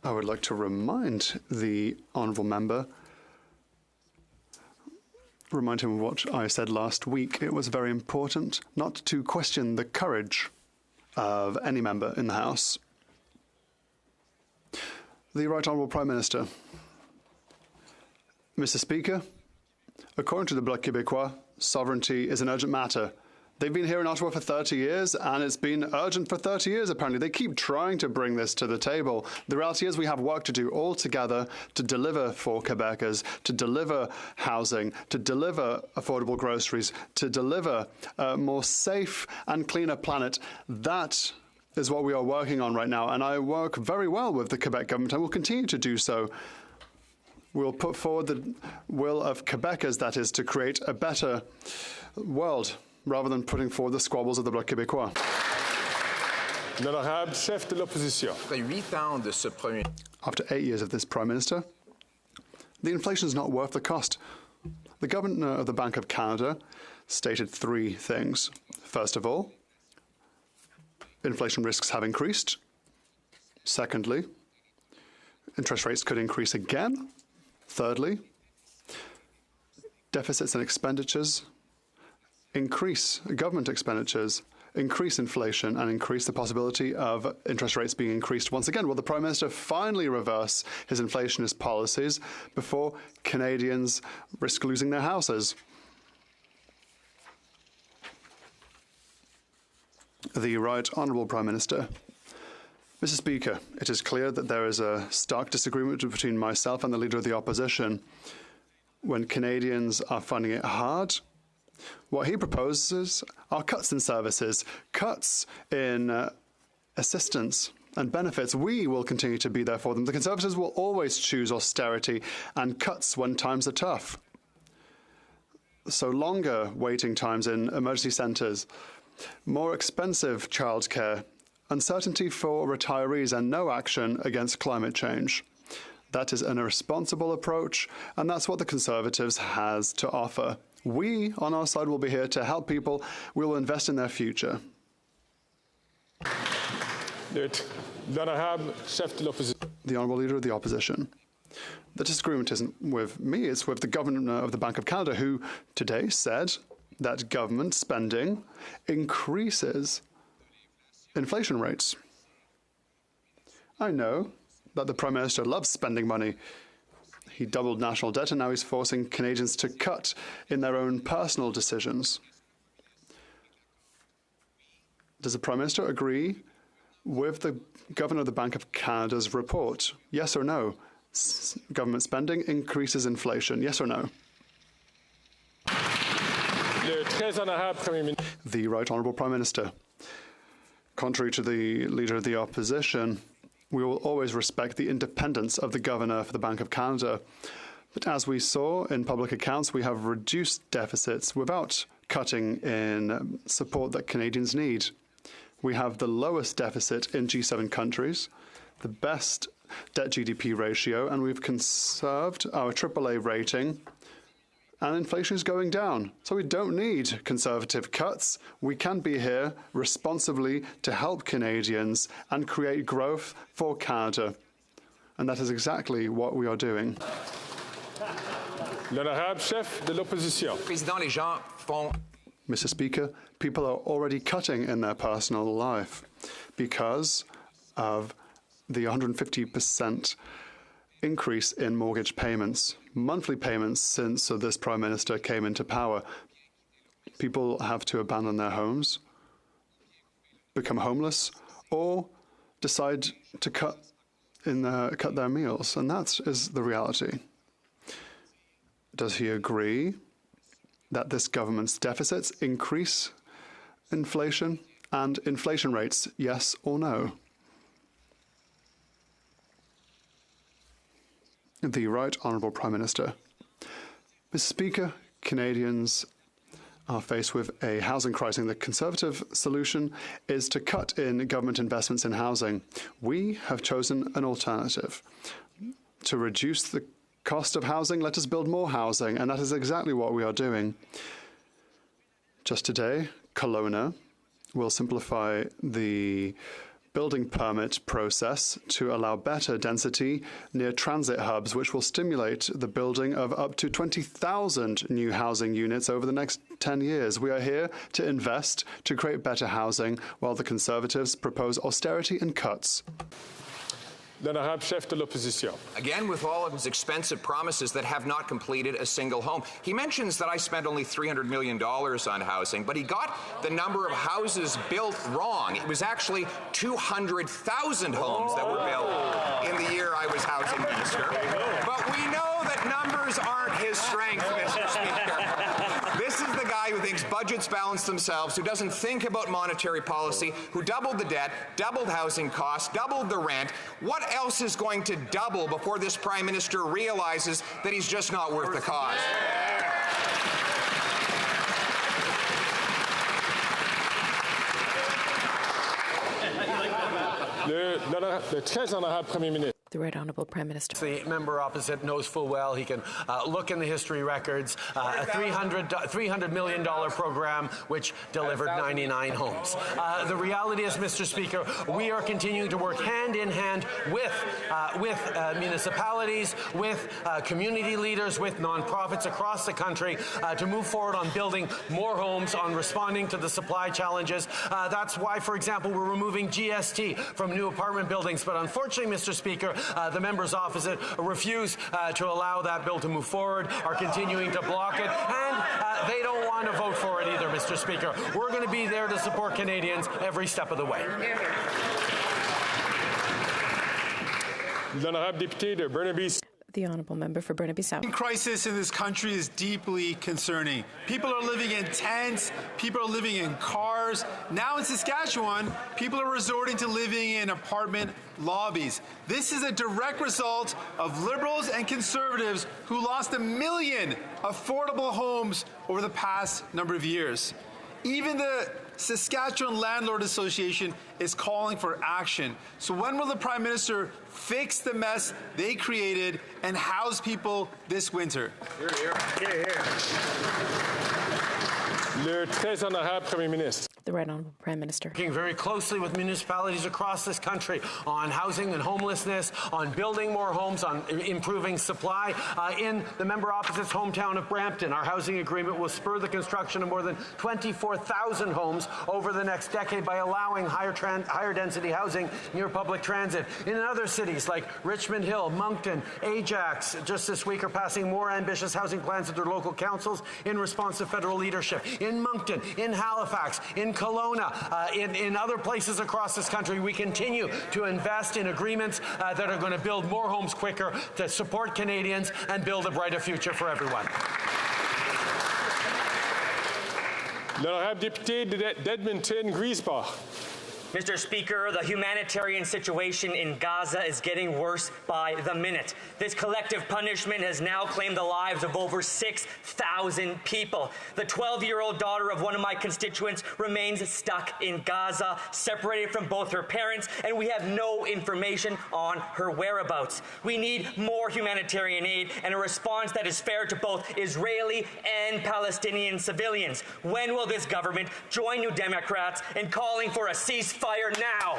I would like to remind the honourable member, remind him of what I said last week. It was very important not to question the courage of any member in the House. The Right Honourable Prime Minister. Mr. Speaker, according to the Bloc Québécois, sovereignty is an urgent matter. They've been here in Ottawa for 30 years, and it's been urgent for 30 years, apparently. They keep trying to bring this to the table. The reality is we have work to do all together to deliver for Quebecers, to deliver housing, to deliver affordable groceries, to deliver a more safe and cleaner planet. That is what we are working on right now, and I work very well with the Quebec government. I will continue to do so. We'll put forward the will of Quebecers, that is, to create a better world rather than putting forward the squabbles of the Bloc Québécois. L'honorable chef de l'opposition. After 8 years of this Prime Minister, the inflation is not worth the cost. The Governor of the Bank of Canada stated 3 things. First of all, inflation risks have increased. Secondly, interest rates could increase again. Thirdly, deficits and expenditures increase, government expenditures increase inflation and increase the possibility of interest rates being increased once again. Will the Prime Minister finally reverse his inflationist policies before Canadians risk losing their houses? The Right Honourable Prime Minister. Mr. Speaker, it is clear that there is a stark disagreement between myself and the Leader of the Opposition. When Canadians are finding it hard, what he proposes are cuts in services, cuts in assistance and benefits. We will continue to be there for them. The Conservatives will always choose austerity and cuts when times are tough. So longer waiting times in emergency centres, more expensive childcare, uncertainty for retirees, and no action against climate change. That is an irresponsible approach, and that's what the Conservatives has to offer. We, on our side, will be here to help people. We will invest in their future. L'honorable chef de l'opposition. The Honourable Leader of the Opposition. The disagreement isn't with me, it's with the Governor of the Bank of Canada, who today said that government spending increases inflation rates. I know that the Prime Minister loves spending money. He doubled national debt and now he's forcing Canadians to cut in their own personal decisions. Does the Prime Minister agree with the Governor of the Bank of Canada's report? Yes or no? Government spending increases inflation. Yes or no? The Right Honourable Prime Minister. Contrary to the Leader of the Opposition, we will always respect the independence of the Governor for the Bank of Canada. But as we saw in public accounts, we have reduced deficits without cutting in support that Canadians need. We have the lowest deficit in G7 countries, the best debt-GDP ratio, and we've conserved our AAA rating, and inflation is going down. So we don't need Conservative cuts. We can be here responsibly to help Canadians and create growth for Canada. And that is exactly what we are doing. L'honorable chef de l'opposition. Mr. Speaker, people are already cutting in their personal life because of the 150% increase in mortgage payments, monthly payments since this Prime Minister came into power. People have to abandon their homes, become homeless, or decide to cut their meals, and that is the reality. Does he agree that this government's deficits increase inflation and inflation rates, yes or no? The Right Honourable Prime Minister. Mr. Speaker, Canadians are faced with a housing crisis. The Conservative solution is to cut in government investments in housing. We have chosen an alternative. To reduce the cost of housing, let us build more housing, and that is exactly what we are doing. Just today, Kelowna will simplify the building permit process to allow better density near transit hubs, which will stimulate the building of up to 20,000 new housing units over the next 10 years. We are here to invest, to create better housing, while the Conservatives propose austerity and cuts. L'honorable chef de l'opposition. Again, with all of his expensive promises that have not completed a single home. He mentions that I spent only $300 million on housing, but he got the number of houses built wrong. It was actually 200,000 homes that were built in the year I was housing minister. But we know that numbers aren't his strength, Mr. Speaker. This is the guy who thinks budgets balance themselves, who doesn't think about monetary policy, who doubled the debt, doubled housing costs, doubled the rent. What else is going to double before this Prime Minister realizes that he's just not worth the cause? Le très honorable Premier ministre. The Right Honourable Prime Minister. The member opposite knows full well he can look in the history records, a $300 million program which delivered 99 homes. The reality is, Mr. Speaker, we are continuing to work hand in hand with municipalities, with community leaders, with nonprofits across the country to move forward on building more homes, on responding to the supply challenges. That's why, for example, we're removing GST from new apartment buildings. But unfortunately, Mr. Speaker, the members opposite refuse to allow that bill to move forward, are continuing to block it, and they don't want to vote for it either, Mr. Speaker. We're going to be there to support Canadians every step of the way. L'honorable député de Burnaby. The Honourable Member for Burnaby South. The crisis in this country is deeply concerning. People are living in tents. People are living in cars. Now in Saskatchewan, people are resorting to living in apartment lobbies. This is a direct result of Liberals and Conservatives who lost 1 million affordable homes over the past number of years. Even the Saskatchewan Landlord Association is calling for action. So when will the Prime Minister fix the mess they created and house people this winter? Le très honorable Premier ministre. The Right Honourable Prime Minister. Working very closely with municipalities across this country on housing and homelessness, on building more homes, on improving supply. In the member opposite's hometown of Brampton, our housing agreement will spur the construction of more than 24,000 homes over the next decade by allowing higher density housing near public transit. In other cities like Richmond Hill, Moncton, Ajax, just this week are passing more ambitious housing plans at their local councils in response to federal leadership. In Moncton, in Halifax, in Kelowna, in other places across this country, we continue to invest in agreements that are going to build more homes quicker, to support Canadians and build a brighter future for everyone. L'honorable député d'Edmonton, Griesbach. Mr. Speaker, the humanitarian situation in Gaza is getting worse by the minute. This collective punishment has now claimed the lives of over 6,000 people. The 12-year-old daughter of one of my constituents remains stuck in Gaza, separated from both her parents, and we have no information on her whereabouts. We need more humanitarian aid and a response that is fair to both Israeli and Palestinian civilians. When will this government join New Democrats in calling for a ceasefire now?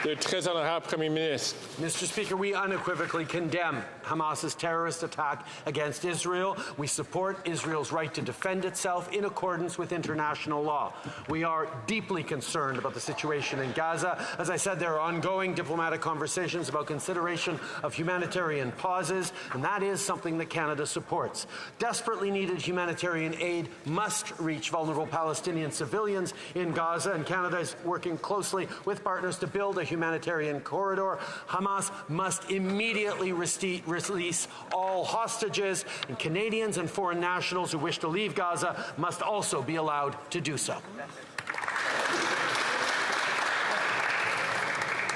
Le très honorable Premier ministre. Mr. Speaker, we unequivocally condemn Hamas's terrorist attack against Israel. We support Israel's right to defend itself in accordance with international law. We are deeply concerned about the situation in Gaza. As I said, there are ongoing diplomatic conversations about consideration of humanitarian pauses, and that is something that Canada supports. Desperately needed humanitarian aid must reach vulnerable Palestinian civilians in Gaza, and Canada is working closely with partners to build a humanitarian corridor. Hamas must immediately release all hostages, and Canadians and foreign nationals who wish to leave Gaza must also be allowed to do so.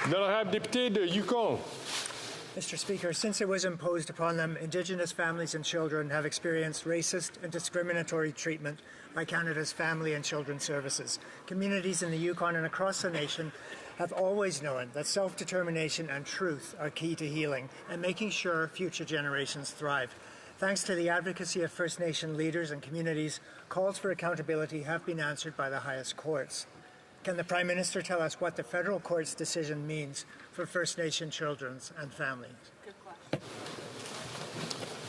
L'honorable député de Yukon. Mr. Speaker, since it was imposed upon them, Indigenous families and children have experienced racist and discriminatory treatment by Canada's Family and Children's Services. Communities in the Yukon and across the nation have always known that self-determination and truth are key to healing and making sure future generations thrive. Thanks to the advocacy of First Nation leaders and communities, calls for accountability have been answered by the highest courts. Can the Prime Minister tell us what the federal court's decision means for First Nation children and families?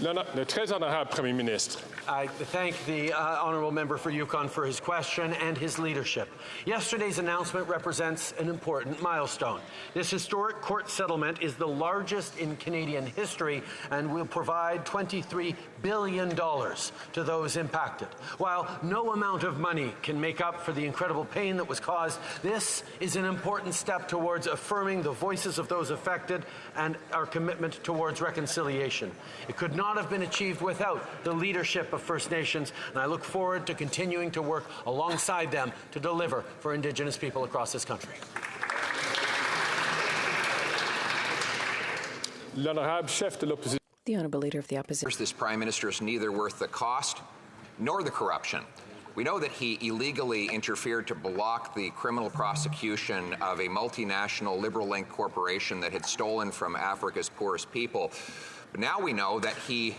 Le très honorable Premier ministre. I thank the honourable member for Yukon for his question and his leadership. Yesterday's announcement represents an important milestone. This historic court settlement is the largest in Canadian history and will provide $23 billion to those impacted. While no amount of money can make up for the incredible pain that was caused, this is an important step towards affirming the voices of those affected and our commitment towards reconciliation. It could not have been achieved without the leadership of First Nations, and I look forward to continuing to work alongside them to deliver for Indigenous people across this country. L'honorable chef de l'opposition. The Honourable Leader of the Opposition. This Prime Minister is neither worth the cost nor the corruption We know that he illegally interfered to block the criminal prosecution of a multinational liberal-linked corporation that had stolen from Africa's poorest people. But now we know that he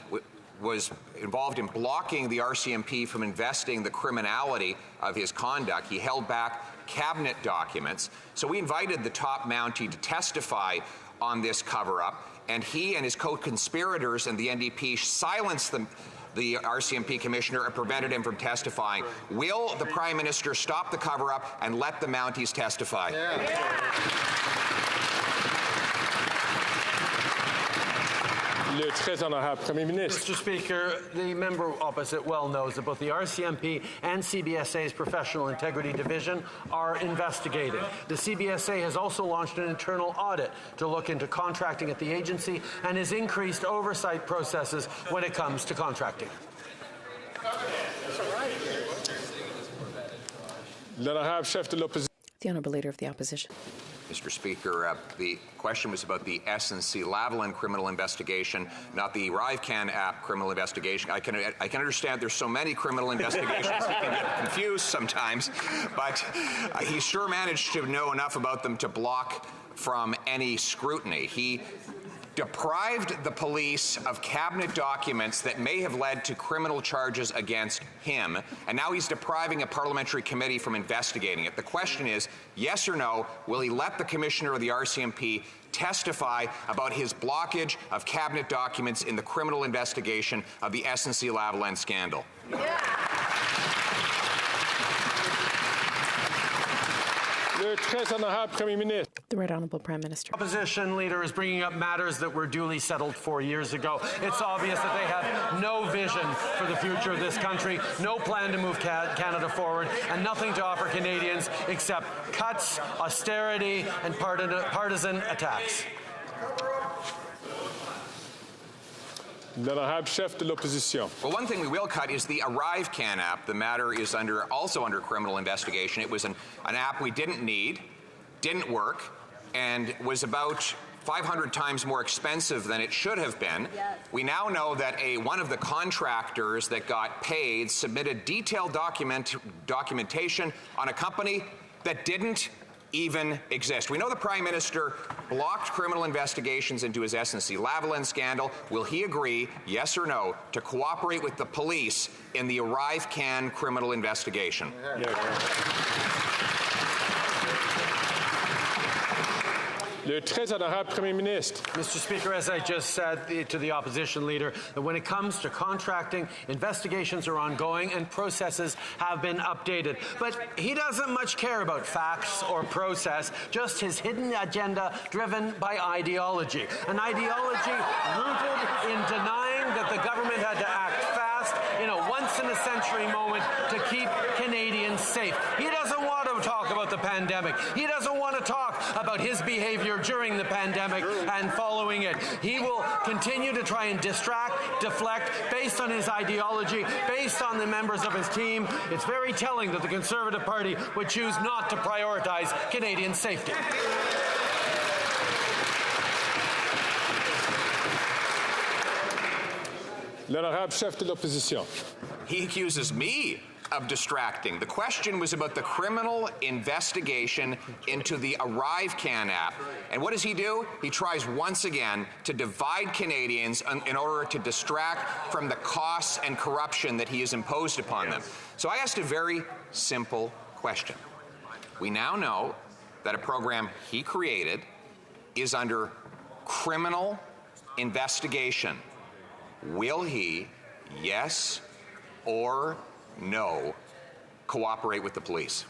was involved in blocking the RCMP from investing the criminality of his conduct. He held back cabinet documents. So we invited the top Mountie to testify on this cover-up, and he and his co-conspirators and the NDP silenced the RCMP commissioner and prevented him from testifying. Will the Prime Minister stop the cover-up and let the Mounties testify? Mr. Speaker, the member opposite well knows that both the RCMP and CBSA's Professional Integrity Division are investigated. The CBSA has also launched an internal audit to look into contracting at the agency and has increased oversight processes when it comes to contracting. The Honourable Leader of the Opposition. Mr. Speaker, the question was about the SNC-Lavalin criminal investigation, not the ArriveCan app criminal investigation. I can understand there's so many criminal investigations he can get confused sometimes, but he sure managed to know enough about them to block from any scrutiny. He deprived the police of cabinet documents that may have led to criminal charges against him, and now he's depriving a parliamentary committee from investigating it. The question is, yes or no, will he let the commissioner of the RCMP testify about his blockage of cabinet documents in the criminal investigation of the SNC-Lavalin scandal? The Right Honourable Prime Minister. Opposition leader is bringing up matters that were duly settled 4 years ago. It's obvious that they have no vision for the future of this country, no plan to move Canada forward, and nothing to offer Canadians except cuts, austerity, and partisan attacks. Well, one thing we will cut is the ArriveCan app. The matter is also under criminal investigation. It was an app we didn't need, didn't work, and was about 500 times more expensive than it should have been. Yes. We now know that one of the contractors that got paid submitted detailed documentation on a company that didn't even exist. We know the Prime Minister blocked criminal investigations into his SNC-Lavalin scandal. Will he agree, yes or no, to cooperate with the police in the ArriveCan criminal investigation? Mr. Speaker, as I just said to the opposition leader, that when it comes to contracting, investigations are ongoing and processes have been updated. But he doesn't much care about facts or process, just his hidden agenda driven by ideology. An ideology rooted in denying that the government had to act fast in a once-in-a-century moment to keep Canadians safe. He doesn't want to talk about the pandemic. He doesn't want to talk about his behavior during the pandemic and following it. He will continue to try and distract, deflect, based on his ideology, based on the members of his team. It's very telling that the Conservative Party would choose not to prioritize Canadian safety. L'honorable chef de l'opposition. He accuses me of distracting. The question was about the criminal investigation into the ArriveCan app. And what does he do? He tries once again to divide Canadians in order to distract from the costs and corruption that he has imposed upon them. So I asked a very simple question. We now know that a program he created is under criminal investigation. Will he, yes or no, cooperate with the police?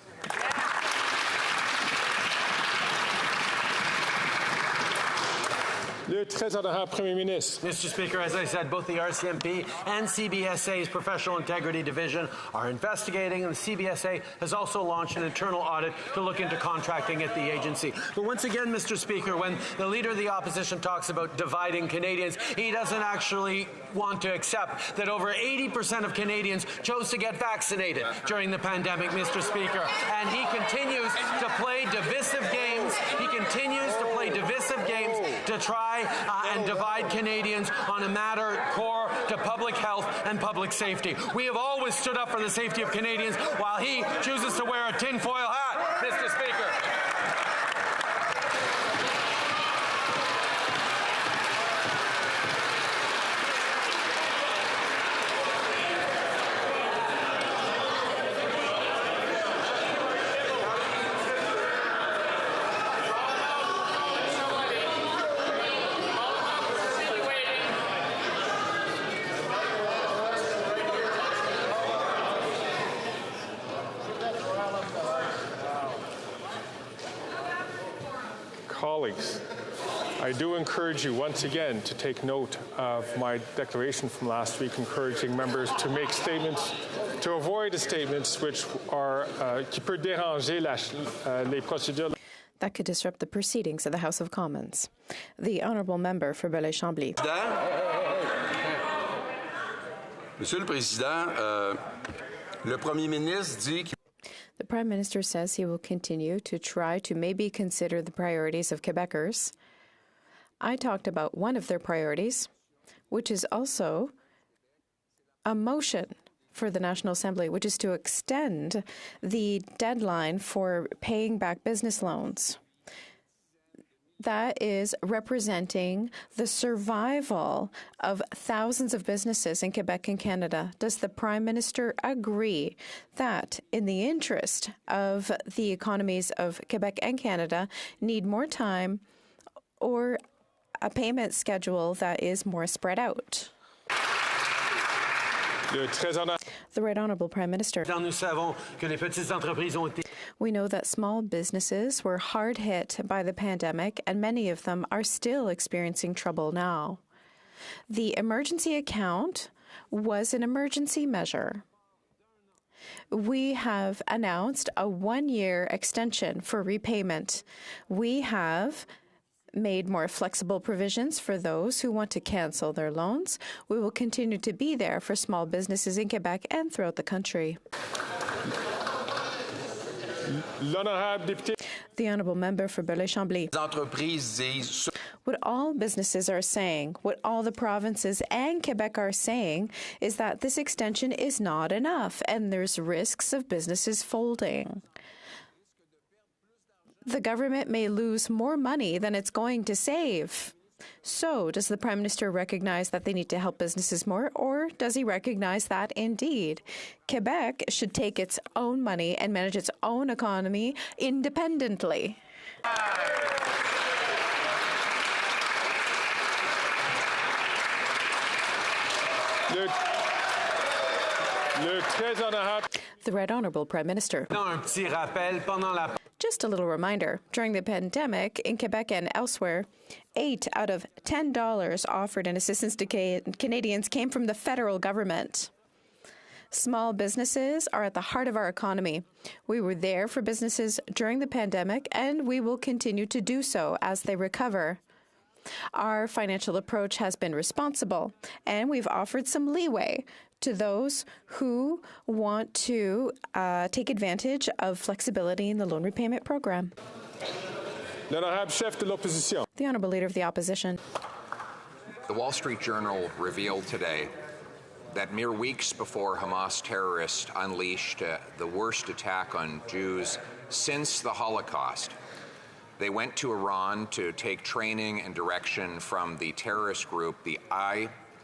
Mr. Speaker, as I said, both the RCMP and CBSA's Professional Integrity Division are investigating, and the CBSA has also launched an internal audit to look into contracting at the agency. But once again, Mr. Speaker, when the Leader of the Opposition talks about dividing Canadians, he doesn't actually want to accept that over 80% of Canadians chose to get vaccinated during the pandemic, Mr. Speaker. And he continues to play divisive games. He continues to play divisive massive games to try and divide Canadians on a matter core to public health and public safety. We have always stood up for the safety of Canadians while he chooses to wear a tinfoil hat, Mr. Speaker. Colleagues, I do encourage you once again to take note of my declaration from last week, encouraging members to make statements, to avoid statements which are qui peut déranger les procédures. That could disrupt the proceedings of the House of Commons. The honourable member for Belleuil-Chambly. Monsieur le Président, le Premier ministre dit The Prime Minister says he will continue to try to maybe consider the priorities of Quebecers. I talked about one of their priorities, which is also a motion for the National Assembly, which is to extend the deadline for paying back business loans. That is representing the survival of thousands of businesses in Quebec and Canada. Does the Prime Minister agree that, in the interest of the economies of Quebec and Canada, need more time or a payment schedule that is more spread out? The Right Honourable Prime Minister. We know that small businesses were hard hit by the pandemic, and many of them are still experiencing trouble now. The emergency account was an emergency measure. We have announced a one-year extension for repayment. We have made more flexible provisions for those who want to cancel their loans. We will continue to be there for small businesses in Quebec and throughout the country. The honourable member for Belleuil-Chambly. What all businesses are saying, what all the provinces and Quebec are saying, is that this extension is not enough and there's risks of businesses folding. The government may lose more money than it's going to save. So, does the Prime Minister recognize that they need to help businesses more, or does he recognize that, indeed, Quebec should take its own money and manage its own economy independently? The Right Honourable Prime Minister. Just a little reminder, during the pandemic in Quebec and elsewhere, 8 out of $10 offered in assistance to Canadians came from the federal government. Small businesses are at the heart of our economy. We were there for businesses during the pandemic, and we will continue to do so as they recover. Our financial approach has been responsible, and we've offered some leeway to those who want to take advantage of flexibility in the loan repayment program. The Honourable Leader of the Opposition. The Wall Street Journal revealed today that mere weeks before Hamas terrorists unleashed the worst attack on Jews since the Holocaust, they went to Iran to take training and direction from the terrorist group, the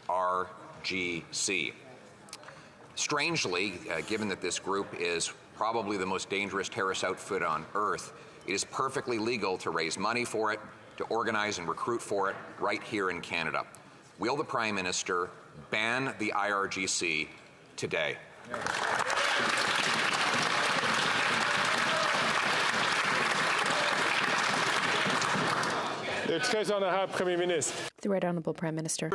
IRGC. Strangely, given that this group is probably the most dangerous terrorist outfit on earth, it is perfectly legal to raise money for it, to organize and recruit for it right here in Canada. Will the Prime Minister ban the IRGC today? The Right Honourable Prime Minister.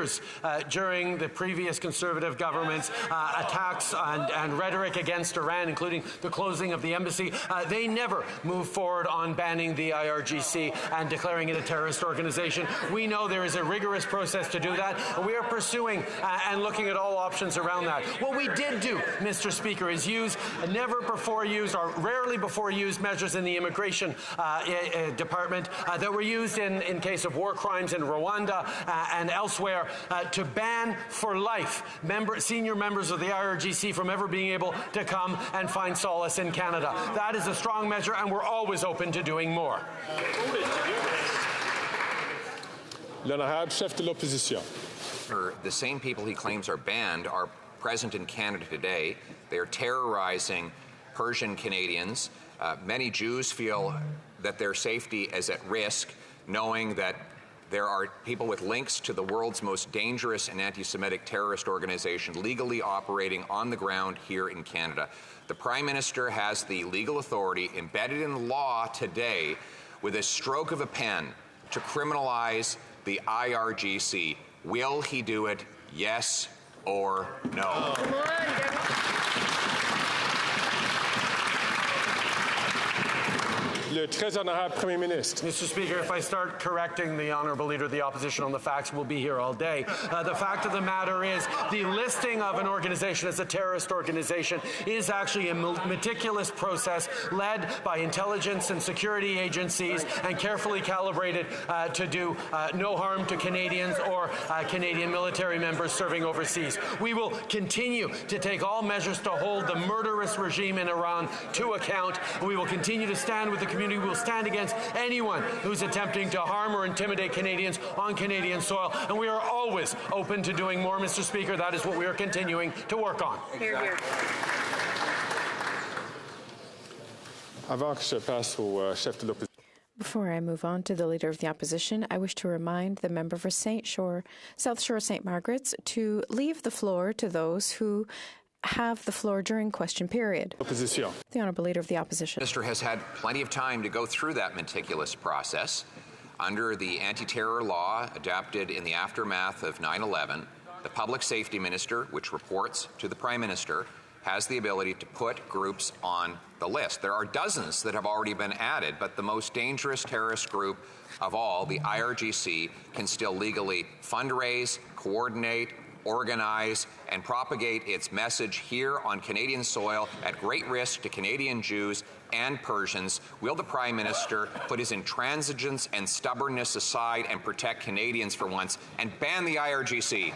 During the previous Conservative government's attacks and rhetoric against Iran, including the closing of the embassy, they never moved forward on banning the IRGC and declaring it a terrorist organization. We know there is a rigorous process to do that, and we are pursuing and looking at all options around that. What we did do, Mr. Speaker, is use never before used or rarely before used measures in the immigration department that were used in case of war crimes in Rwanda and elsewhere to ban for life senior members of the IRGC from ever being able to come and find solace in Canada. That is a strong measure, and we're always open to doing more. L'honorable chef de l'opposition. The same people he claims are banned are present in Canada today. They are terrorizing Persian Canadians. Many Jews feel that their safety is at risk, knowing that there are people with links to the world's most dangerous and anti-Semitic terrorist organization legally operating on the ground here in Canada. The Prime Minister has the legal authority embedded in law today with a stroke of a pen to criminalize the IRGC. Will he do it? Yes or no? Le très honorable Premier Ministre. Mr. Speaker, if I start correcting the Honourable Leader of the Opposition on the facts, we'll be here all day. The fact of the matter is the listing of an organization as a terrorist organization is actually a meticulous process led by intelligence and security agencies and carefully calibrated to do no harm to Canadians or Canadian military members serving overseas. We will continue to take all measures to hold the murderous regime in Iran to account. We will continue to stand with the community. We will stand against anyone who's attempting to harm or intimidate Canadians on Canadian soil, and we are always open to doing more, Mr. Speaker. That is what we are continuing to work on. Hear, hear. Avant que je passe au chef de l'opposition. Before I move on to the Leader of the Opposition, I wish to remind the member for South Shore St. Margaret's to leave the floor to those who have the floor during question period. Opposition. The Honourable Leader of the Opposition. The Minister has had plenty of time to go through that meticulous process. Under the anti-terror law adopted in the aftermath of 9/11, the Public Safety Minister, which reports to the Prime Minister, has the ability to put groups on the list. There are dozens that have already been added, but the most dangerous terrorist group of all, the IRGC, can still legally fundraise, coordinate, organize, and propagate its message here on Canadian soil at great risk to Canadian Jews and Persians. Will the Prime Minister put his intransigence and stubbornness aside and protect Canadians for once and ban the IRGC?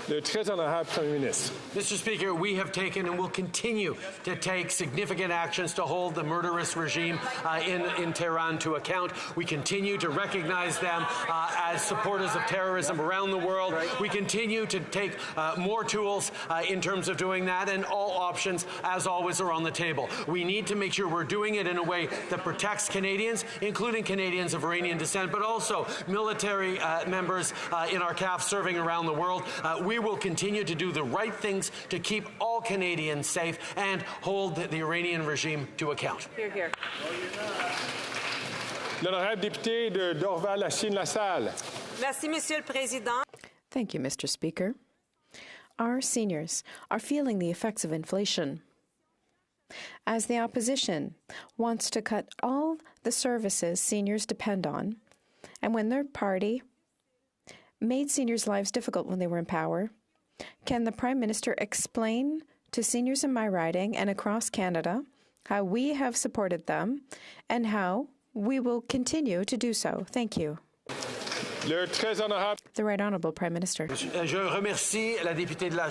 Le très honorable Premier Ministre. Mr. Speaker, we have taken and will continue to take significant actions to hold the murderous regime in Tehran to account. We continue to recognize them as supporters of terrorism around the world. We continue to take more tools in terms of doing that, and all options, as always, are on the table. We need to make sure we're doing it in a way that protects Canadians, including Canadians of Iranian descent, but also military members in our CAF serving around the world. We will continue to do the right things to keep all Canadians safe and hold the Iranian regime to account. Hear, hear. L'honorable député de Dorval-Lachine-LaSalle. Merci, Monsieur le Président. Thank you, Mr. Speaker. Our seniors are feeling the effects of inflation. As the opposition wants to cut all the services seniors depend on, and when their party made seniors' lives difficult when they were in power, can the Prime Minister explain to seniors in my riding and across Canada how we have supported them and how we will continue to do so? Thank you. Le très honorable. The Right Honourable Prime Minister. Je remercie la députée de la...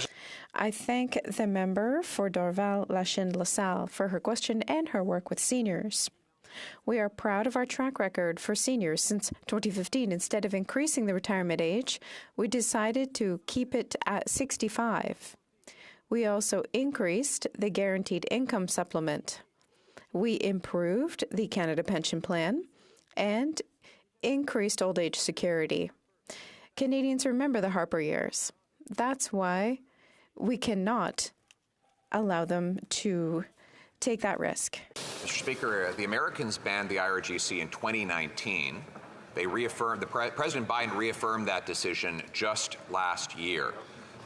I thank the member for Dorval-Lachine-LaSalle for her question and her work with seniors. We are proud of our track record for seniors since 2015. Instead of increasing the retirement age, we decided to keep it at 65. We also increased the guaranteed income supplement. We improved the Canada Pension Plan and increased old age security. Canadians remember the Harper years. That's why we cannot allow them to take that risk. Mr. Speaker, the Americans banned the IRGC in 2019. They reaffirmed, President Biden reaffirmed that decision just last year.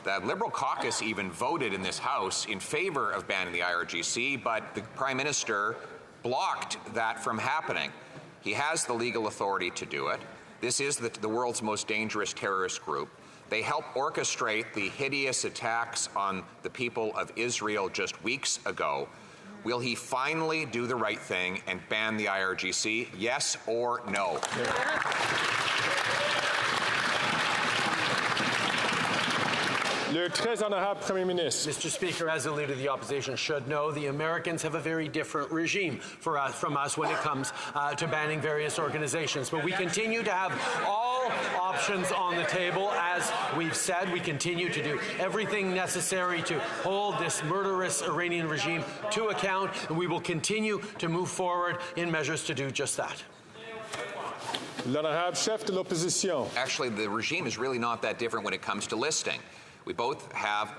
The Liberal caucus even voted in this House in favor of banning the IRGC, but the Prime Minister blocked that from happening. He has the legal authority to do it. This is the world's most dangerous terrorist group. They helped orchestrate the hideous attacks on the people of Israel just weeks ago. Will he finally do the right thing and ban the IRGC? Yes or no? Le très honorable Premier ministre. Mr. Speaker, as a leader of the opposition should know, the Americans have a very different regime from us when it comes to banning various organizations. But we continue to have all options on the table. As we've said, we continue to do everything necessary to hold this murderous Iranian regime to account, and we will continue to move forward in measures to do just that. L'honorable chef de l'opposition. Actually, the regime is really not that different when it comes to listing. We both have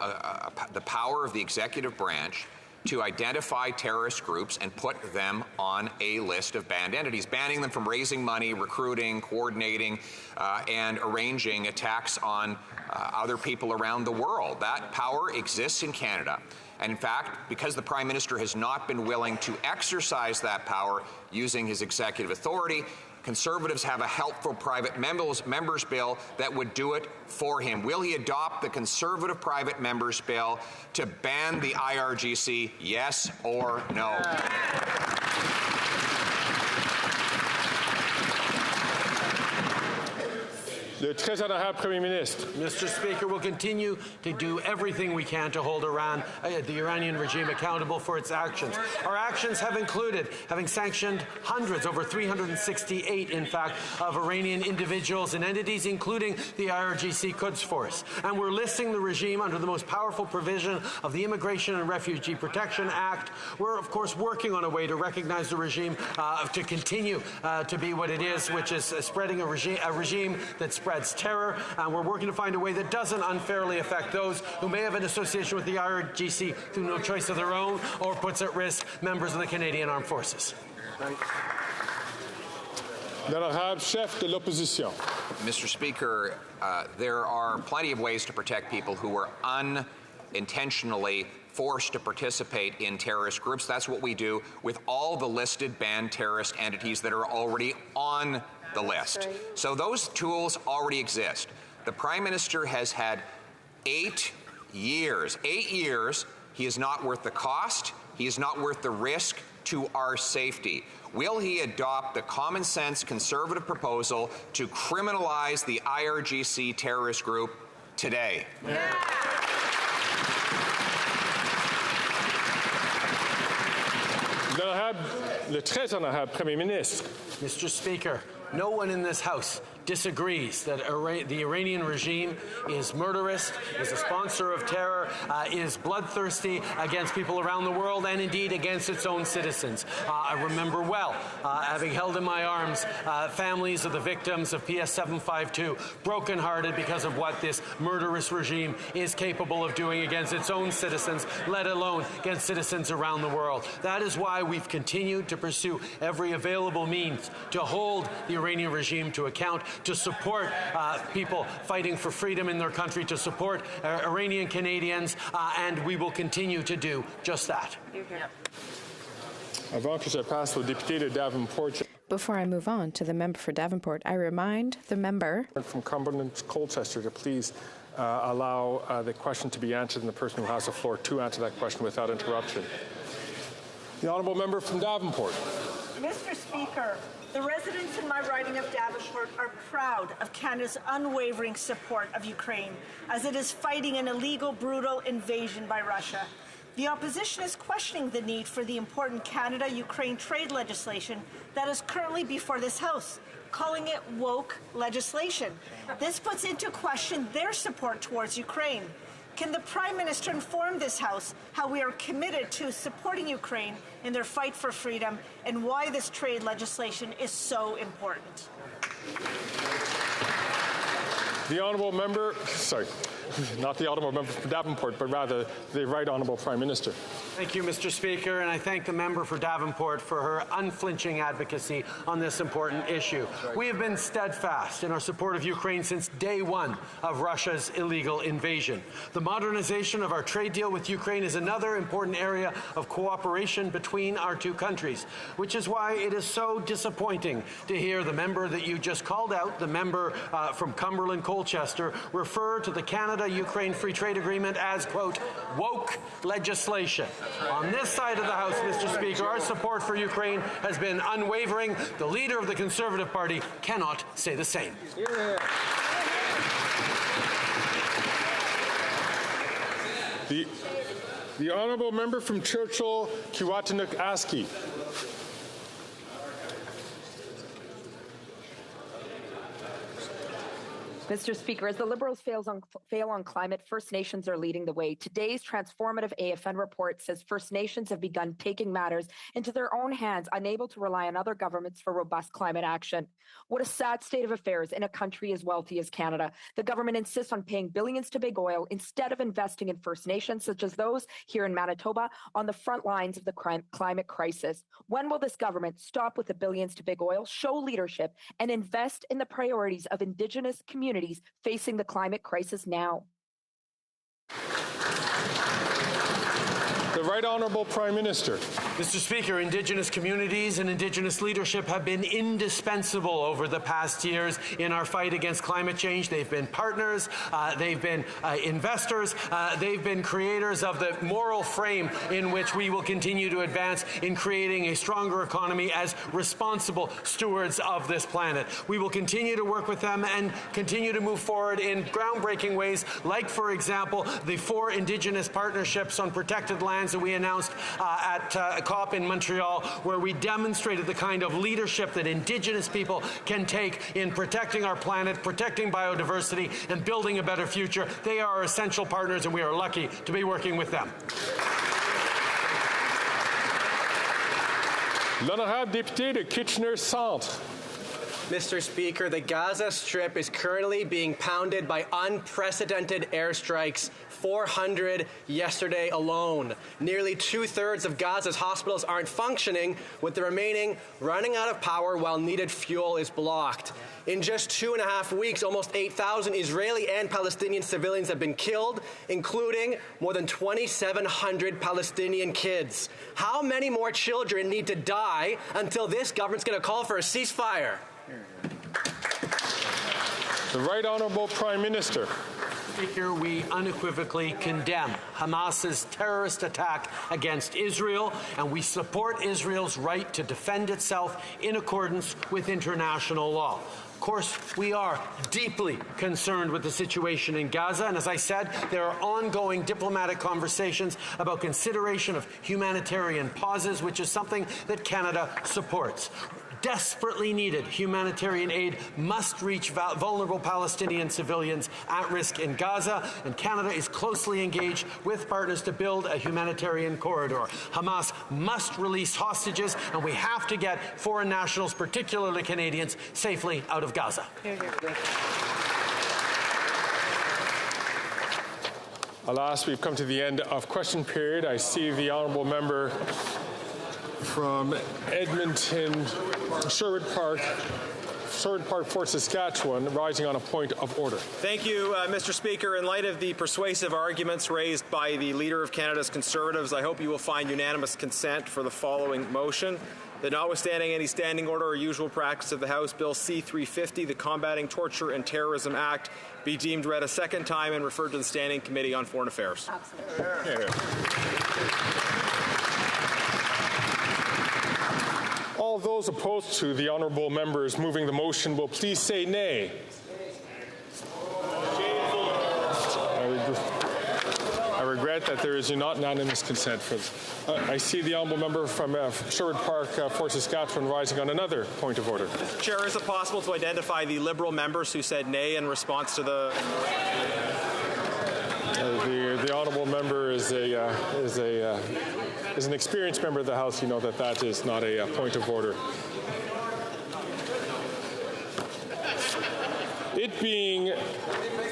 the power of the executive branch to identify terrorist groups and put them on a list of banned entities, banning them from raising money, recruiting, coordinating, and arranging attacks on other people around the world. That power exists in Canada. And in fact, because the Prime Minister has not been willing to exercise that power using his executive authority, Conservatives have a helpful private members bill that would do it for him. Will he adopt the Conservative private members bill to ban the IRGC, yes or no? Le très honorable Premier ministre. Mr. Speaker, we'll continue to do everything we can to hold the Iranian regime accountable for its actions. Our actions have included having sanctioned hundreds, over 368 in fact, of Iranian individuals and entities, including the IRGC Quds Force. And we're listing the regime under the most powerful provision of the Immigration and Refugee Protection Act. We're, of course, working on a way to recognize the regime to continue to be what it is, which is spreading a regime that spreads terror, and we're working to find a way that doesn't unfairly affect those who may have an association with the IRGC through no choice of their own or puts at risk members of the Canadian Armed Forces. L'honorable chef de l'opposition. Mr. Speaker, there are plenty of ways to protect people who are unintentionally forced to participate in terrorist groups. That's what we do with all the listed banned terrorist entities that are already on the list. So those tools already exist. The Prime Minister has had 8 years. 8 years. He is not worth the cost. He is not worth the risk to our safety. Will he adopt the common sense Conservative proposal to criminalize the IRGC terrorist group today? Yeah. Le très honorable Premier ministre. Mr. Speaker, no one in this House disagrees that the Iranian regime is murderous, is a sponsor of terror, is bloodthirsty against people around the world and indeed against its own citizens. I remember well having held in my arms families of the victims of PS 752, brokenhearted because of what this murderous regime is capable of doing against its own citizens, let alone against citizens around the world. That is why we've continued to pursue every available means to hold the Iranian regime to account, to support people fighting for freedom in their country, to support Iranian Canadians, and we will continue to do just that. Before I move on to the member for Davenport, I remind the member from Cumberland Colchester to please allow the question to be answered and the person who has the floor to answer that question without interruption. The honourable member from Davenport. Mr. Speaker, the residents in my riding of Davenport are proud of Canada's unwavering support of Ukraine as it is fighting an illegal, brutal invasion by Russia. The opposition is questioning the need for the important Canada-Ukraine trade legislation that is currently before this House, calling it woke legislation. This puts into question their support towards Ukraine. Can the Prime Minister inform this House how we are committed to supporting Ukraine in their fight for freedom and why this trade legislation is so important? The honourable member, sorry, not the honourable member for Davenport, but rather the Right Honourable Prime Minister. Thank you, Mr. Speaker, and I thank the member for Davenport for her unflinching advocacy on this important issue. We have been steadfast in our support of Ukraine since day one of Russia's illegal invasion. The modernization of our trade deal with Ukraine is another important area of cooperation between our two countries, which is why it is so disappointing to hear the member that you just called out, the member from Cumberland Colchester, refer to the Canada-Ukraine Free Trade Agreement as, quote, woke legislation. On this side of the House, Mr. Speaker, our support for Ukraine has been unwavering. The leader of the Conservative Party cannot say the same. The honourable member from Churchill, Kiwatanuk-Aski. Mr. Speaker, as the Liberals fail on climate, First Nations are leading the way. Today's transformative AFN report says First Nations have begun taking matters into their own hands, unable to rely on other governments for robust climate action. What a sad state of affairs in a country as wealthy as Canada. The government insists on paying billions to big oil instead of investing in First Nations, such as those here in Manitoba, on the front lines of the climate crisis. When will this government stop with the billions to big oil, show leadership, and invest in the priorities of Indigenous communities facing the climate crisis now? The Right Honourable Prime Minister. Mr. Speaker, Indigenous communities and Indigenous leadership have been indispensable over the past years in our fight against climate change. They've been partners, they've been investors, they've been creators of the moral frame in which we will continue to advance in creating a stronger economy as responsible stewards of this planet. We will continue to work with them and continue to move forward in groundbreaking ways, like, for example, the 4 Indigenous partnerships on protected lands that we announced at COP in Montreal, where we demonstrated the kind of leadership that Indigenous people can take in protecting our planet, protecting biodiversity, and building a better future. They are our essential partners, and we are lucky to be working with them. L'honorable député de Kitchener Centre. Mr. Speaker, the Gaza Strip is currently being pounded by unprecedented airstrikes, 400 yesterday alone. Nearly 2/3 of Gaza's hospitals aren't functioning, with the remaining running out of power while needed fuel is blocked. In just 2.5 weeks, almost 8,000 Israeli and Palestinian civilians have been killed, including more than 2,700 Palestinian kids. How many more children need to die until this government's going to call for a ceasefire? The Right Honourable Prime Minister. Speaker, we unequivocally condemn Hamas's terrorist attack against Israel, and we support Israel's right to defend itself in accordance with international law. Of course, we are deeply concerned with the situation in Gaza, and as I said, there are ongoing diplomatic conversations about consideration of humanitarian pauses, which is something that Canada supports. Desperately needed humanitarian aid must reach vulnerable Palestinian civilians at risk in Gaza, and Canada is closely engaged with partners to build a humanitarian corridor. Hamas must release hostages, and we have to get foreign nationals, particularly Canadians, safely out of Gaza. Alas, we've come to the end of question period. I see the honourable member from Edmonton, Sherwood Park, Fort Saskatchewan, rising on a point of order. Thank you, Mr. Speaker. In light of the persuasive arguments raised by the Leader of Canada's Conservatives, I hope you will find unanimous consent for the following motion. That notwithstanding any standing order or usual practice of the House, Bill C-350, the Combating Torture and Terrorism Act, be deemed read a second time and referred to the Standing Committee on Foreign Affairs. Absolutely. All those opposed to the honourable members moving the motion will please say nay. I regret that there is not unanimous consent for this. I see the honourable member from Sherwood Park, Fort Saskatchewan, rising on another point of order. Chair, is it possible to identify the Liberal members who said nay in response to the... The honourable member is an experienced member of the House. You know that is not a point of order. It being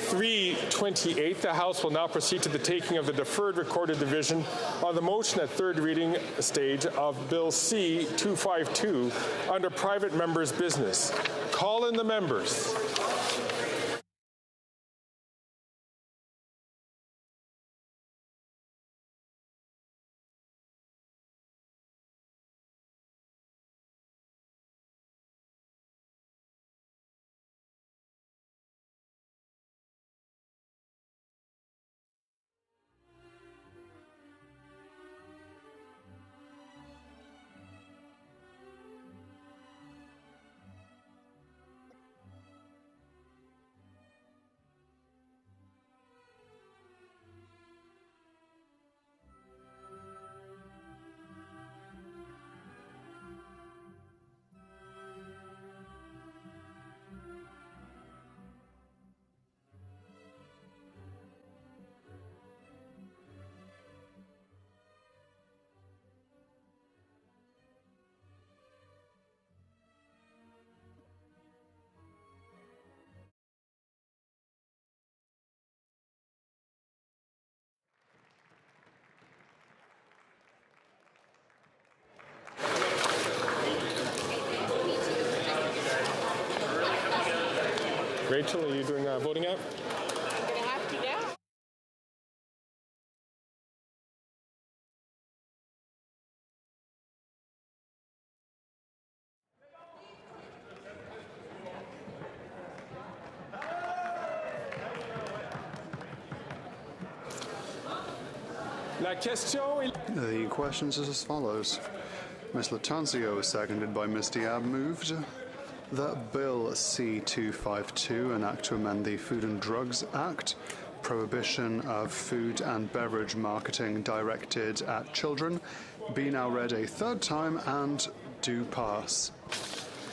3:28, the House will now proceed to the taking of the deferred recorded division on the motion at third reading stage of Bill C-252 under private members' business. Call in the members. Rachel, are you doing a voting app? I'm going to have to, yeah. The questions is as follows. Ms. Latanzio, seconded by Ms. Diab, moved that Bill C-252, an act to amend the Food and Drugs Act, prohibition of food and beverage marketing directed at children, be now read a third time and do pass.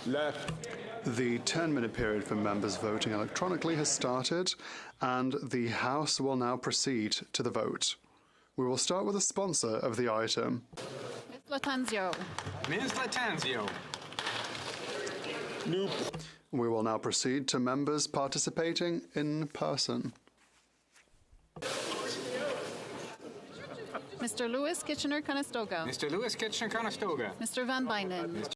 The 10-minute period for members voting electronically has started, and the House will now proceed to the vote. We will start with the sponsor of the item. Ms. Latanzio. Ms. Latanzio. We will now proceed to members participating in person. Mr. Lewis, Kitchener-Conestoga. Mr. Lewis, Kitchener-Conestoga. Mr. Van Bynen.